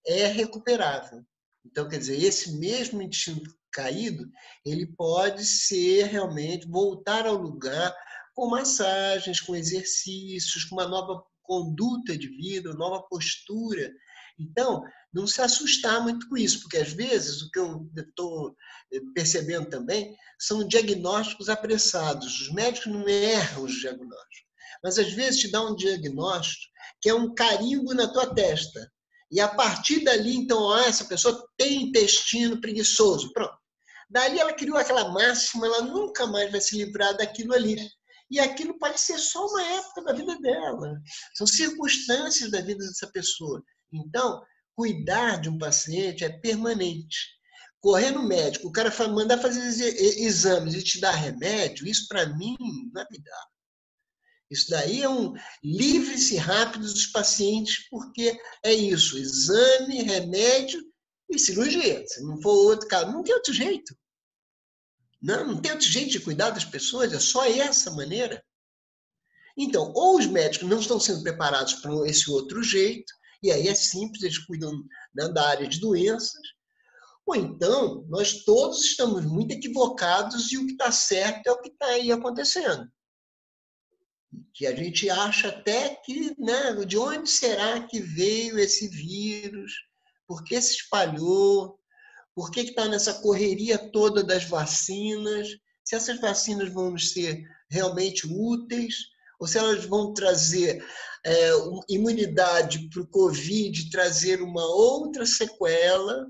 é recuperável. Então, quer dizer, esse mesmo intestino caído, ele pode ser realmente, voltar ao lugar com massagens, com exercícios, com uma nova conduta de vida, uma nova postura. Então, não se assustar muito com isso, porque às vezes o que eu estou percebendo também são diagnósticos apressados. Os médicos não erram os diagnósticos, mas às vezes te dá um diagnóstico que é um carimbo na tua testa. E a partir dali, então, essa pessoa tem intestino preguiçoso. Pronto. Dali ela criou aquela máxima, ela nunca mais vai se livrar daquilo ali. E aquilo pode ser só uma época da vida dela. São circunstâncias da vida dessa pessoa. Então, cuidar de um paciente é permanente. Correr no médico, o cara mandar fazer exames e te dar remédio, isso para mim não é cuidar. Isso daí é um livre-se rápido dos pacientes, porque é isso, exame, remédio e cirurgia. Se não for outro caso, não tem outro jeito. Não tem outro jeito de cuidar das pessoas, é só essa maneira. Então, ou os médicos não estão sendo preparados para esse outro jeito, e aí é simples, eles cuidam da área de doenças, ou então nós todos estamos muito equivocados e o que está certo é o que está aí acontecendo. Que a gente acha até que, né, de onde será que veio esse vírus, por que se espalhou, Por que está nessa correria toda das vacinas? Se essas vacinas vão ser realmente úteis, ou se elas vão trazer imunidade para o Covid, trazer uma outra sequela,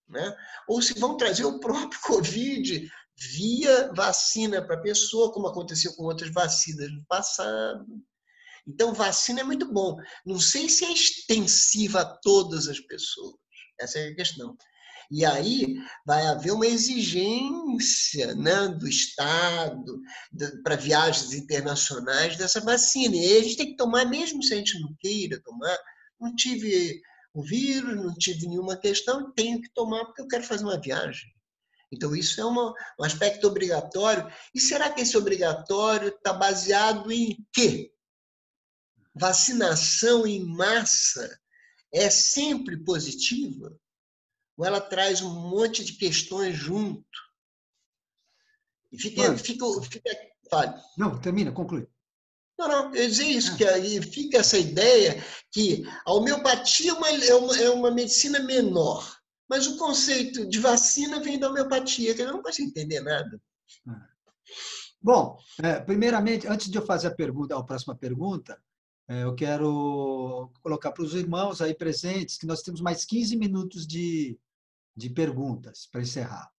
né? Ou se vão trazer o próprio Covid via vacina para a pessoa, como aconteceu com outras vacinas no passado. Então, vacina é muito bom. Não sei se é extensiva a todas as pessoas. Essa é a questão. E aí vai haver uma exigência, né, do Estado para viagens internacionais dessa vacina. E aí a gente tem que tomar, mesmo se a gente não queira tomar. Não tive o vírus, não tive nenhuma questão, tenho que tomar porque eu quero fazer uma viagem. Então, isso é um aspecto obrigatório. E será que esse obrigatório está baseado em quê? Vacinação em massa é sempre positiva? Ou ela traz um monte de questões junto? E fale. Não, termina, conclui. Não, eu ia dizer isso, que aí fica essa ideia que a homeopatia é uma medicina menor, mas o conceito de vacina vem da homeopatia, que eu não consigo entender nada. Bom, primeiramente, antes de eu fazer a próxima pergunta, eu quero colocar para os irmãos aí presentes que nós temos mais 15 minutos de perguntas para encerrar.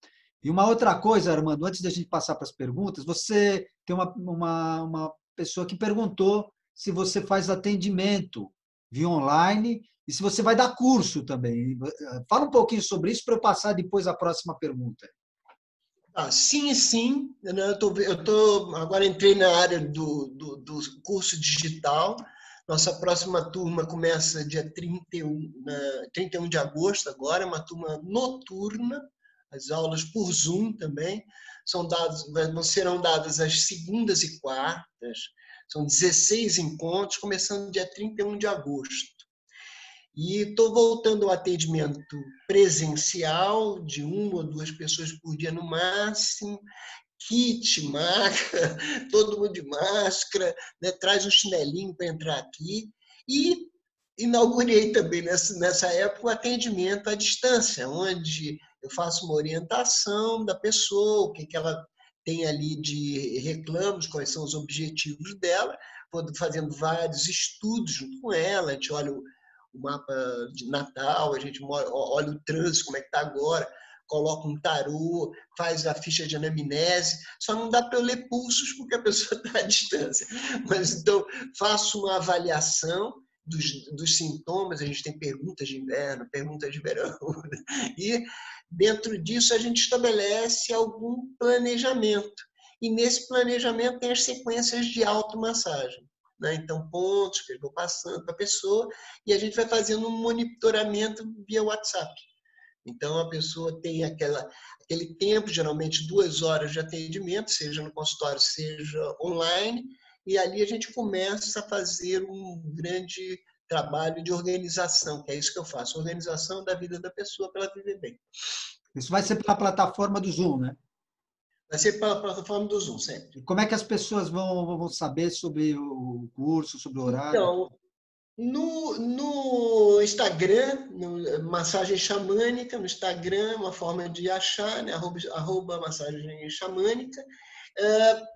E uma outra coisa, Armando, antes da gente passar para as perguntas, você tem uma pessoa que perguntou se você faz atendimento via online e se você vai dar curso também. Fala um pouquinho sobre isso para eu passar depois a próxima pergunta. Sim. Agora entrei na área do curso digital. Nossa próxima turma começa dia 31 de agosto agora, é uma turma noturna, as aulas por Zoom também, serão dadas às segundas e quartas, são 16 encontros, começando dia 31 de agosto. E estou voltando ao atendimento presencial, de 1 ou 2 pessoas por dia no máximo, kit, maca, todo mundo de máscara, né? Traz um chinelinho para entrar aqui. E inaugurei também nessa época o atendimento à distância, onde eu faço uma orientação da pessoa, o que ela tem ali de reclamos, quais são os objetivos dela, vou fazendo vários estudos junto com ela, a gente olha o mapa de Natal, a gente olha o trânsito, como é que está agora, coloca um tarô, faz a ficha de anamnese, só não dá para eu ler pulsos porque a pessoa está à distância. Mas então faço uma avaliação dos sintomas, a gente tem perguntas de inverno, perguntas de verão, e dentro disso a gente estabelece algum planejamento. E nesse planejamento tem as sequências de automassagem. Então, pontos que eu vou passando para a pessoa e a gente vai fazendo um monitoramento via WhatsApp. Então, a pessoa tem aquele tempo, geralmente 2 horas de atendimento, seja no consultório, seja online, e ali a gente começa a fazer um grande trabalho de organização, que é isso que eu faço, organização da vida da pessoa para ela viver bem. Isso vai ser pela plataforma do Zoom, né? Vai ser pela plataforma do Zoom, sempre. E como é que as pessoas vão saber sobre o curso, sobre o horário? Então, no Instagram, Massagem Xamânica, no Instagram, uma forma de achar, né? @ Massagem Xamânica.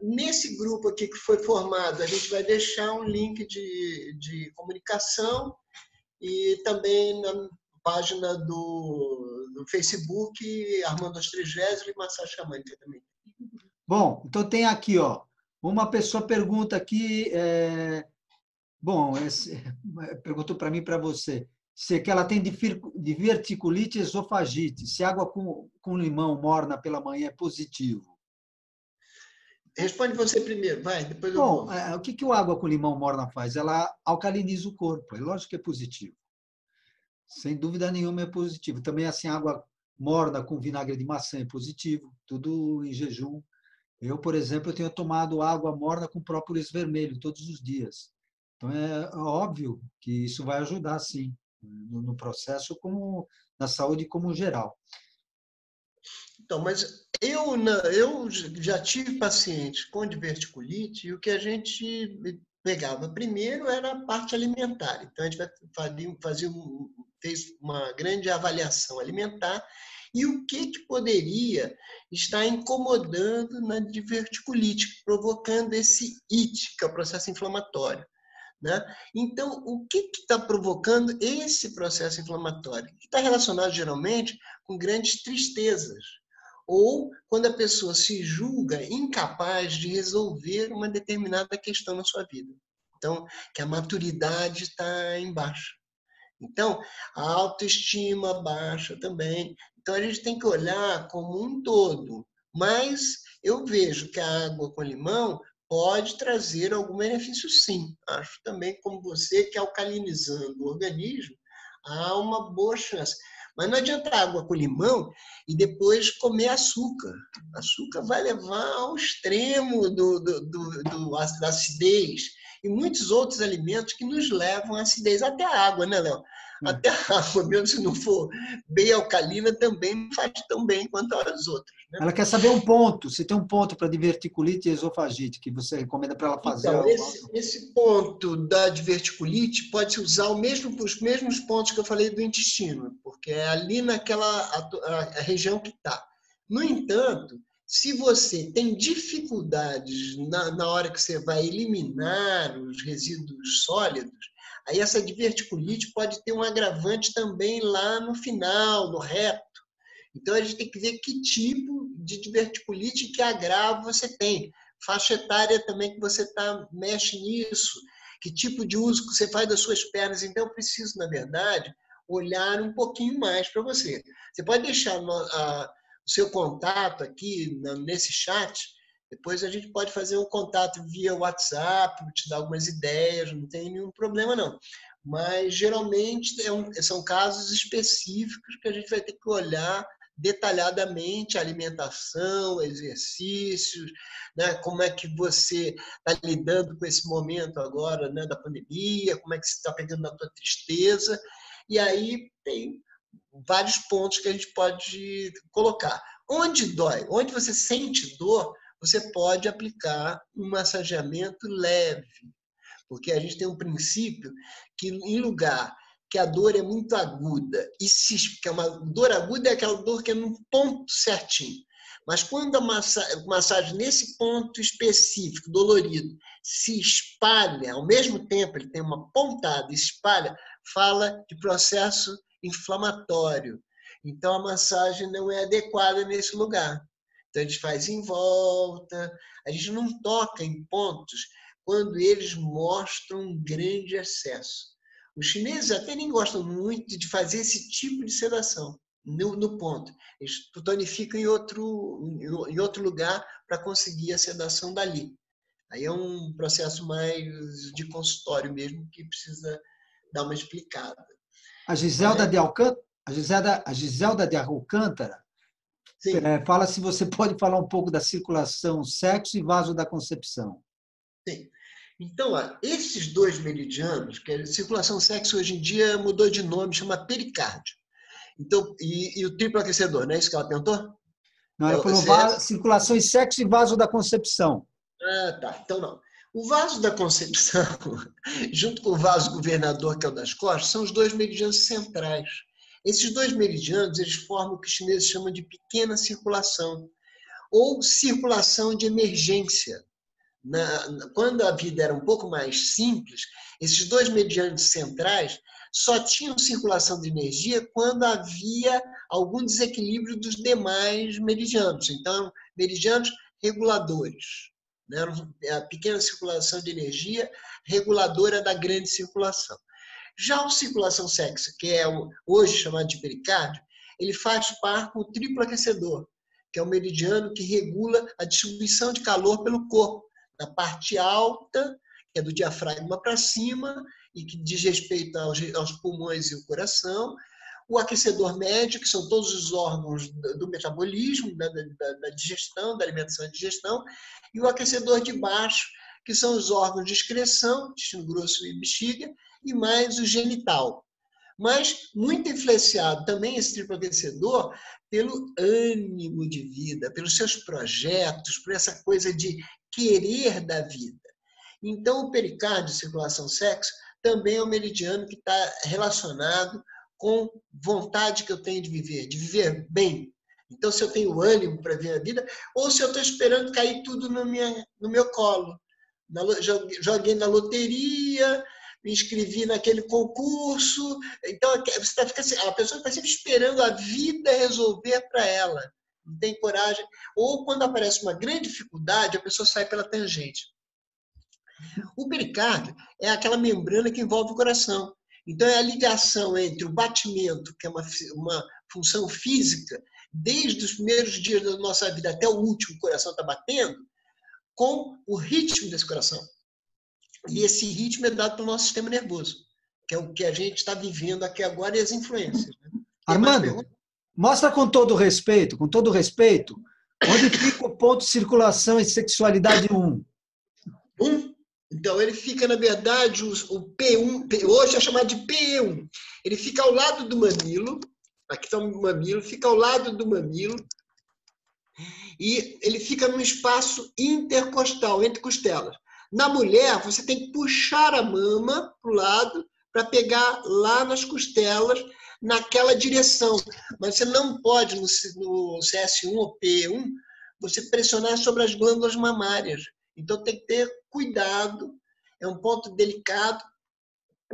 Nesse grupo aqui que foi formado, a gente vai deixar um link de comunicação e também na página do Facebook, Armando Astrigésilo e Massagem Xamânica também. Bom, então tem aqui, uma pessoa pergunta aqui, perguntou para mim e para você, se que ela tem diverticulite e esofagite, se água com limão morna pela manhã é positivo. Responde você primeiro, vai, depois eu vou. Bom, o que a água com limão morna faz? Ela alcaliniza o corpo, é lógico que é positivo. Sem dúvida nenhuma é positivo. Também, assim, água morna com vinagre de maçã é positivo, tudo em jejum. Eu, por exemplo, tenho tomado água morna com própolis vermelho todos os dias. Então, é óbvio que isso vai ajudar, sim, no processo, como na saúde como geral. Então, mas eu já tive pacientes com diverticulite e o que a gente pegava primeiro era a parte alimentar. Então, a gente fez uma grande avaliação alimentar e o que poderia estar incomodando na diverticulite, provocando esse IT, que é o processo inflamatório. Né? Então, o que está provocando esse processo inflamatório? Está relacionado, geralmente, com grandes tristezas, ou quando a pessoa se julga incapaz de resolver uma determinada questão na sua vida. Então, que a maturidade está em baixa. Então, a autoestima baixa também. Então, a gente tem que olhar como um todo. Mas eu vejo que a água com limão pode trazer algum benefício, sim. Acho também, como você, que alcalinizando o organismo, há uma boa chance. Mas não adianta água com limão e depois comer açúcar. Açúcar vai levar ao extremo da acidez e muitos outros alimentos que nos levam à acidez. Até a água, né, Léo? Até a água, mesmo se não for bem alcalina, também não faz tão bem quanto as outras. Né? Ela quer saber um ponto, se tem um ponto para diverticulite e esofagite, que você recomenda para ela fazer. Então, esse ponto da diverticulite pode-se usar os mesmos pontos que eu falei do intestino, porque é ali naquela a região que está. No entanto, se você tem dificuldades na hora que você vai eliminar os resíduos sólidos, aí essa diverticulite pode ter um agravante também lá no final, no reto. Então, a gente tem que ver que tipo de diverticulite, que agravo você tem. Faixa etária também que você mexe nisso. Que tipo de uso que você faz das suas pernas. Então, eu preciso, na verdade, olhar um pouquinho mais para você. Você pode deixar o seu contato aqui nesse chat. Depois a gente pode fazer um contato via WhatsApp, te dar algumas ideias, não tem nenhum problema, não. Mas, geralmente, são casos específicos que a gente vai ter que olhar detalhadamente a alimentação, exercícios, né? Como é que você está lidando com esse momento agora, né, da pandemia, como é que você está pegando na tua tristeza. E aí tem vários pontos que a gente pode colocar. Onde dói, onde você sente dor, você pode aplicar um massageamento leve, porque a gente tem um princípio que em lugar que a dor é muito aguda, que é uma dor aguda é aquela dor que é num ponto certinho. Mas quando a massagem nesse ponto específico, dolorido, se espalha, ao mesmo tempo ele tem uma pontada e espalha, fala de processo inflamatório. Então a massagem não é adequada nesse lugar. Então a gente faz em volta, a gente não toca em pontos quando eles mostram um grande excesso. Os chineses até nem gostam muito de fazer esse tipo de sedação no ponto. Eles tonificam em outro lugar para conseguir a sedação dali. Aí é um processo mais de consultório mesmo, que precisa dar uma explicada. A Giselda de Alcântara fala se você pode falar um pouco da circulação, sexo e vaso da concepção. Sim. Então, esses dois meridianos, que a circulação sexo hoje em dia mudou de nome, chama pericárdio. Então, e o triplo aquecedor, não é isso que ela perguntou? Não, ela falou circulação e sexo e vaso da concepção. Ah, tá. Então, não. O vaso da concepção, junto com o vaso governador, que é o das costas, são os dois meridianos centrais. Esses dois meridianos, eles formam o que os chineses chamam de pequena circulação, ou circulação de emergência. Quando a vida era um pouco mais simples, esses dois meridianos centrais só tinham circulação de energia quando havia algum desequilíbrio dos demais meridianos. Então, meridianos reguladores. Né? A pequena circulação de energia reguladora da grande circulação. Já a circulação sexo, que é hoje chamado de pericárdio, ele faz par com o triplo aquecedor, que é o meridiano que regula a distribuição de calor pelo corpo. Na parte alta, que é do diafragma para cima, e que diz respeito aos pulmões e o coração. O aquecedor médio, que são todos os órgãos do metabolismo, da digestão, da alimentação e digestão. E o aquecedor de baixo, que são os órgãos de excreção, intestino grosso e bexiga, e mais o genital. Mas muito influenciado também esse triplo aquecedor pelo ânimo de vida, pelos seus projetos, por essa coisa de querer da vida. Então, o pericárdio, circulação sexo, também é um meridiano que está relacionado com vontade que eu tenho de viver bem. Então, se eu tenho ânimo para ver a vida, ou se eu estou esperando cair tudo no meu colo. Joguei na loteria, me inscrevi naquele concurso. Então, a pessoa está sempre esperando a vida resolver para ela. Não tem coragem. Ou quando aparece uma grande dificuldade, a pessoa sai pela tangente. O pericárdio é aquela membrana que envolve o coração. Então, é a ligação entre o batimento, que é uma função física, desde os primeiros dias da nossa vida até o último, o coração está batendo, com o ritmo desse coração. E esse ritmo é dado pelo nosso sistema nervoso, que é o que a gente está vivendo aqui agora e as influências. Né? Armando, mostra com todo respeito, onde fica o ponto de circulação e sexualidade 1. 1? Então, ele fica, na verdade, o P1, hoje é chamado de PE1. Ele fica ao lado do mamilo, aqui está o mamilo, fica ao lado do mamilo, e ele fica num espaço intercostal, entre costelas. Na mulher, você tem que puxar a mama para o lado para pegar lá nas costelas, naquela direção. Mas você não pode, no CS1 ou P1, você pressionar sobre as glândulas mamárias. Então, tem que ter cuidado. É um ponto delicado,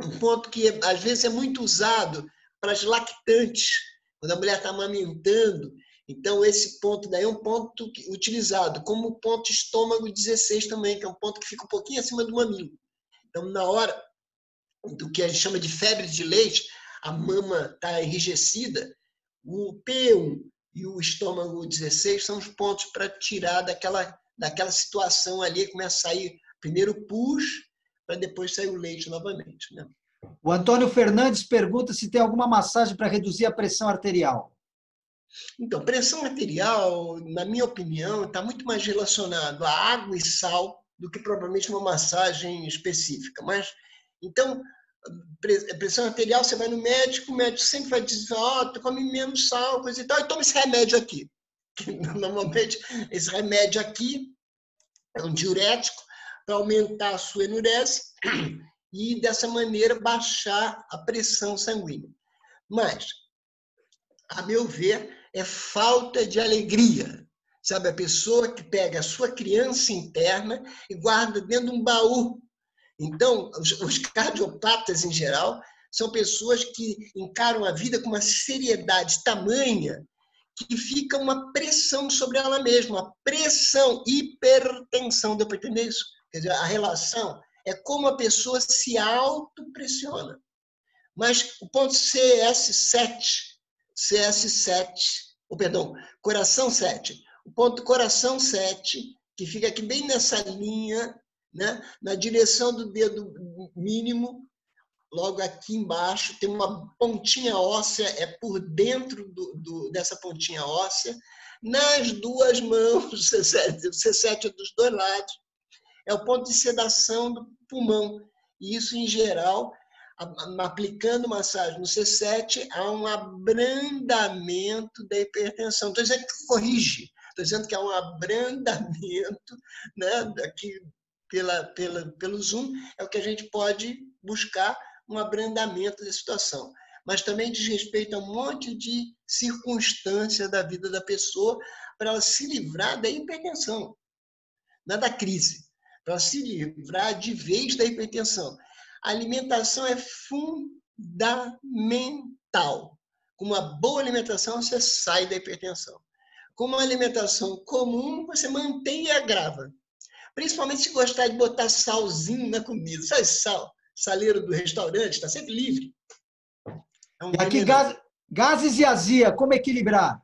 um ponto que, às vezes, é muito usado para as lactantes, quando a mulher está amamentando. Então, esse ponto daí é um ponto utilizado, como o ponto estômago 16 também, que é um ponto que fica um pouquinho acima do mamilo. Então, na hora do que a gente chama de febre de leite, a mama está enrijecida, o P1 e o estômago 16 são os pontos para tirar daquela situação ali, começa a sair primeiro o pus, para depois sair o leite novamente. Né? O Antônio Fernandes pergunta se tem alguma massagem para reduzir a pressão arterial. Então, pressão arterial, na minha opinião, está muito mais relacionado a água e sal do que propriamente uma massagem específica. Mas, então, pressão arterial, você vai no médico, o médico sempre vai dizer, tu come menos sal, coisa e tal, e toma esse remédio aqui. Normalmente, esse remédio aqui é um diurético para aumentar a sua enurese e, dessa maneira, baixar a pressão sanguínea. Mas, a meu ver, é falta de alegria. Sabe, a pessoa que pega a sua criança interna e guarda dentro de um baú. Então, os cardiopatas, em geral, são pessoas que encaram a vida com uma seriedade tamanha que fica uma pressão sobre ela mesma, uma pressão, hipertensão. Deu para entender isso? Quer dizer, a relação é como a pessoa se autopressiona. Mas o ponto coração 7. O ponto coração 7, que fica aqui bem nessa linha, né, na direção do dedo mínimo, logo aqui embaixo, tem uma pontinha óssea, é por dentro dessa pontinha óssea, nas duas mãos, o C7 é dos dois lados, é o ponto de sedação do pulmão. E isso, em geral, aplicando massagem no C7, há um abrandamento da hipertensão. Estou dizendo que corrige, estou dizendo que há um abrandamento, né, aqui pelo Zoom, é o que a gente pode buscar, um abrandamento da situação. Mas também diz respeito a um monte de circunstâncias da vida da pessoa para ela se livrar da hipertensão, não é da crise, para ela se livrar de vez da hipertensão. A alimentação é fundamental. Com uma boa alimentação, você sai da hipertensão. Com uma alimentação comum, você mantém e agrava. Principalmente se gostar de botar salzinho na comida. Sabe sal? Saleiro do restaurante, está sempre livre. E aqui, gases e azia, como equilibrar?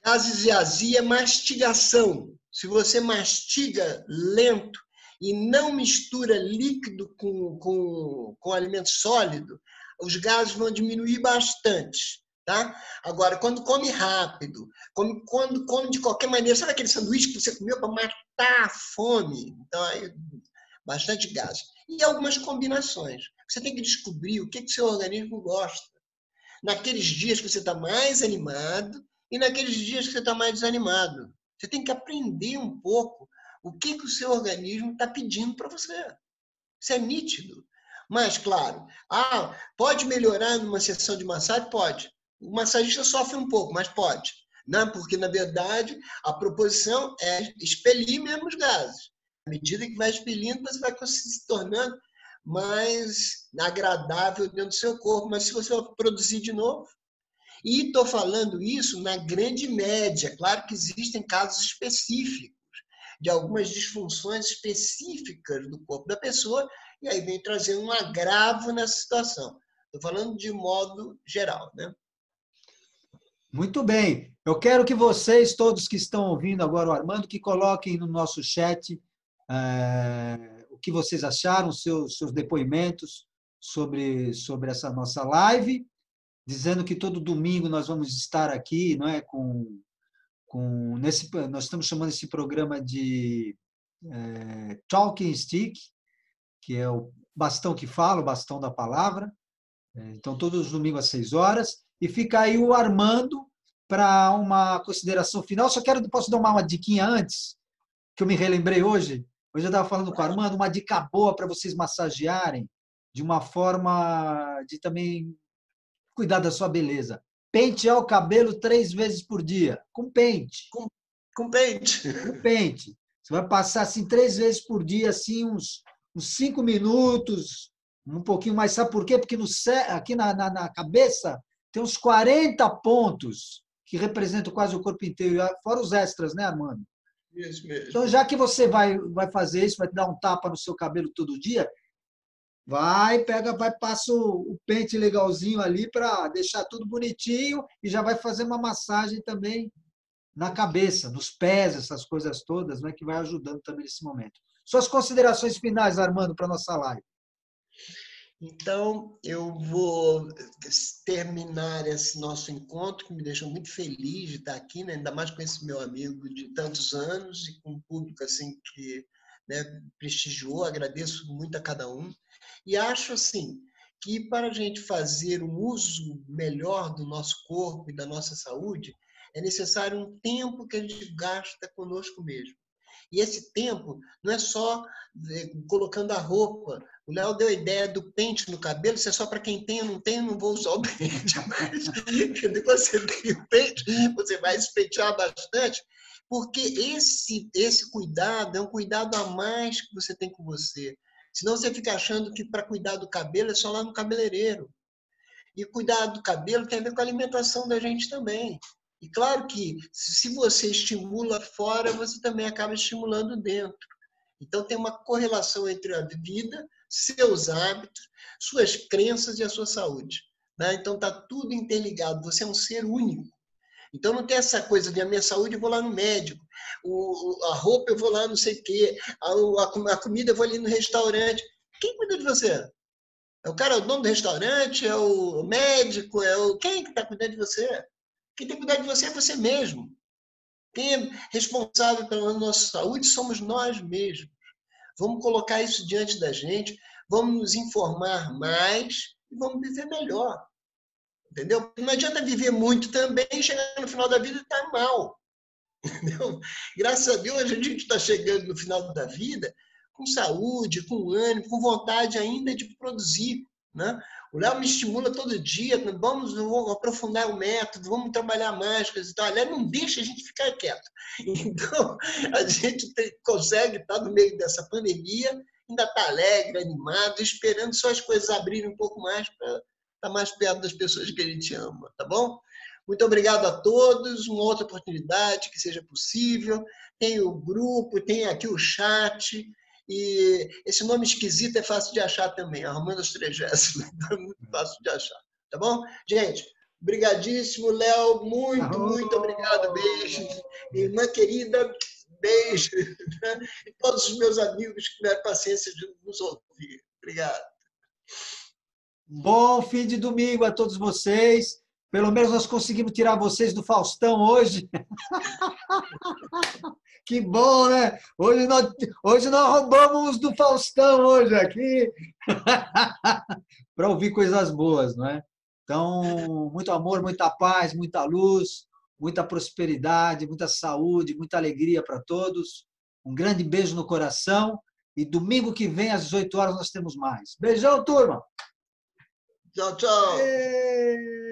Gases e azia é mastigação. Se você mastiga lento e não mistura líquido com alimento sólido, os gases vão diminuir bastante. Tá? Agora, quando come rápido, quando come de qualquer maneira, sabe aquele sanduíche que você comeu para matar a fome? Então, aí, bastante gás. E algumas combinações. Você tem que descobrir o que o seu organismo gosta. Naqueles dias que você está mais animado e naqueles dias que você está mais desanimado. Você tem que aprender um pouco o que o seu organismo está pedindo para você. Isso é nítido. Mas, claro, pode melhorar numa sessão de massagem? Pode. O massagista sofre um pouco, mas pode. Né? Porque, na verdade, a proposição é expelir mesmo os gases. À medida que vai expelindo, você vai se tornando mais agradável dentro do seu corpo. Mas se você for produzir de novo, e estou falando isso na grande média. Claro que existem casos específicos de algumas disfunções específicas do corpo da pessoa, e aí vem trazer um agravo nessa situação. Estou falando de modo geral, né? Muito bem. Eu quero que vocês, todos que estão ouvindo agora o Armando, que coloquem no nosso chat o que vocês acharam, seus depoimentos sobre essa nossa live, dizendo que todo domingo nós vamos estar aqui, não é, nós estamos chamando esse programa de Talking Stick, que é o bastão que fala, o bastão da palavra. Então, todos os domingos às 6 horas. E fica aí o Armando para uma consideração final. Posso dar uma diquinha antes, que eu me relembrei hoje? Hoje eu estava falando com o Armando, uma dica boa para vocês massagearem, de uma forma de também cuidar da sua beleza. Pentear o cabelo 3 vezes por dia, com pente. Com pente. Com pente. Você vai passar assim 3 vezes por dia, assim, uns 5 minutos, um pouquinho mais. Sabe por quê? Porque aqui na cabeça tem uns 40 pontos que representam quase o corpo inteiro, fora os extras, né, Armando? Isso mesmo. Então, já que você vai fazer isso, vai dar um tapa no seu cabelo todo dia, passa o pente legalzinho ali para deixar tudo bonitinho e já vai fazer uma massagem também na cabeça, nos pés, essas coisas todas, né, que vai ajudando também nesse momento. Suas considerações finais, Armando, para a nossa live. Então, eu vou terminar esse nosso encontro, que me deixou muito feliz de estar aqui, né? Ainda mais com esse meu amigo de tantos anos e com um público assim que, né, prestigiou. Agradeço muito a cada um. E acho assim que para a gente fazer um uso melhor do nosso corpo e da nossa saúde, é necessário um tempo que a gente gasta conosco mesmo. E esse tempo não é só colocando a roupa. O Léo deu a ideia do pente no cabelo, isso é só para quem tem, eu não vou usar o pente. Mas quando você tem o pente, você vai se pentear bastante, porque esse cuidado é um cuidado a mais que você tem com você. Senão você fica achando que para cuidar do cabelo é só lá no cabeleireiro. E cuidar do cabelo tem a ver com a alimentação da gente também. E claro que se você estimula fora, você também acaba estimulando dentro. Então tem uma correlação entre a vida, seus hábitos, suas crenças e a sua saúde. Né? Então está tudo interligado. Você é um ser único. Então não tem essa coisa de a minha saúde eu vou lá no médico, a roupa eu vou lá não sei o quê, a comida eu vou ali no restaurante. Quem cuida de você? É o cara, o dono do restaurante, é o médico, quem que está cuidando de você? Quem tem que cuidar de você é você mesmo. Quem é responsável pela nossa saúde somos nós mesmos. Vamos colocar isso diante da gente, vamos nos informar mais e vamos viver melhor. Entendeu? Não adianta viver muito também e chegar no final da vida e estar mal. Entendeu? Graças a Deus a gente está chegando no final da vida com saúde, com ânimo, com vontade ainda de produzir. Né? O Léo me estimula todo dia, vamos aprofundar o método, vamos trabalhar mais, coisas e tal. Aliás, não deixa a gente ficar quieto. Então, a gente consegue estar no meio dessa pandemia, ainda está alegre, animado, esperando só as coisas abrirem um pouco mais para estar mais perto das pessoas que a gente ama, tá bom? Muito obrigado a todos, uma outra oportunidade que seja possível. Tem o grupo, tem aqui o chat. E esse nome esquisito é fácil de achar também, Armando Astregésimo, é muito fácil de achar, tá bom? Gente, brigadíssimo, Léo, muito obrigado, beijo. Irmã querida, beijo. E todos os meus amigos que tiveram paciência de nos ouvir. Obrigado. Bom fim de domingo a todos vocês. Pelo menos nós conseguimos tirar vocês do Faustão hoje. Que bom, né? Hoje nós roubamos do Faustão hoje aqui para ouvir coisas boas, não é? Então, muito amor, muita paz, muita luz, muita prosperidade, muita saúde, muita alegria para todos. Um grande beijo no coração E domingo que vem, às 18 horas, nós temos mais. Beijão, turma! Tchau, tchau! Ê!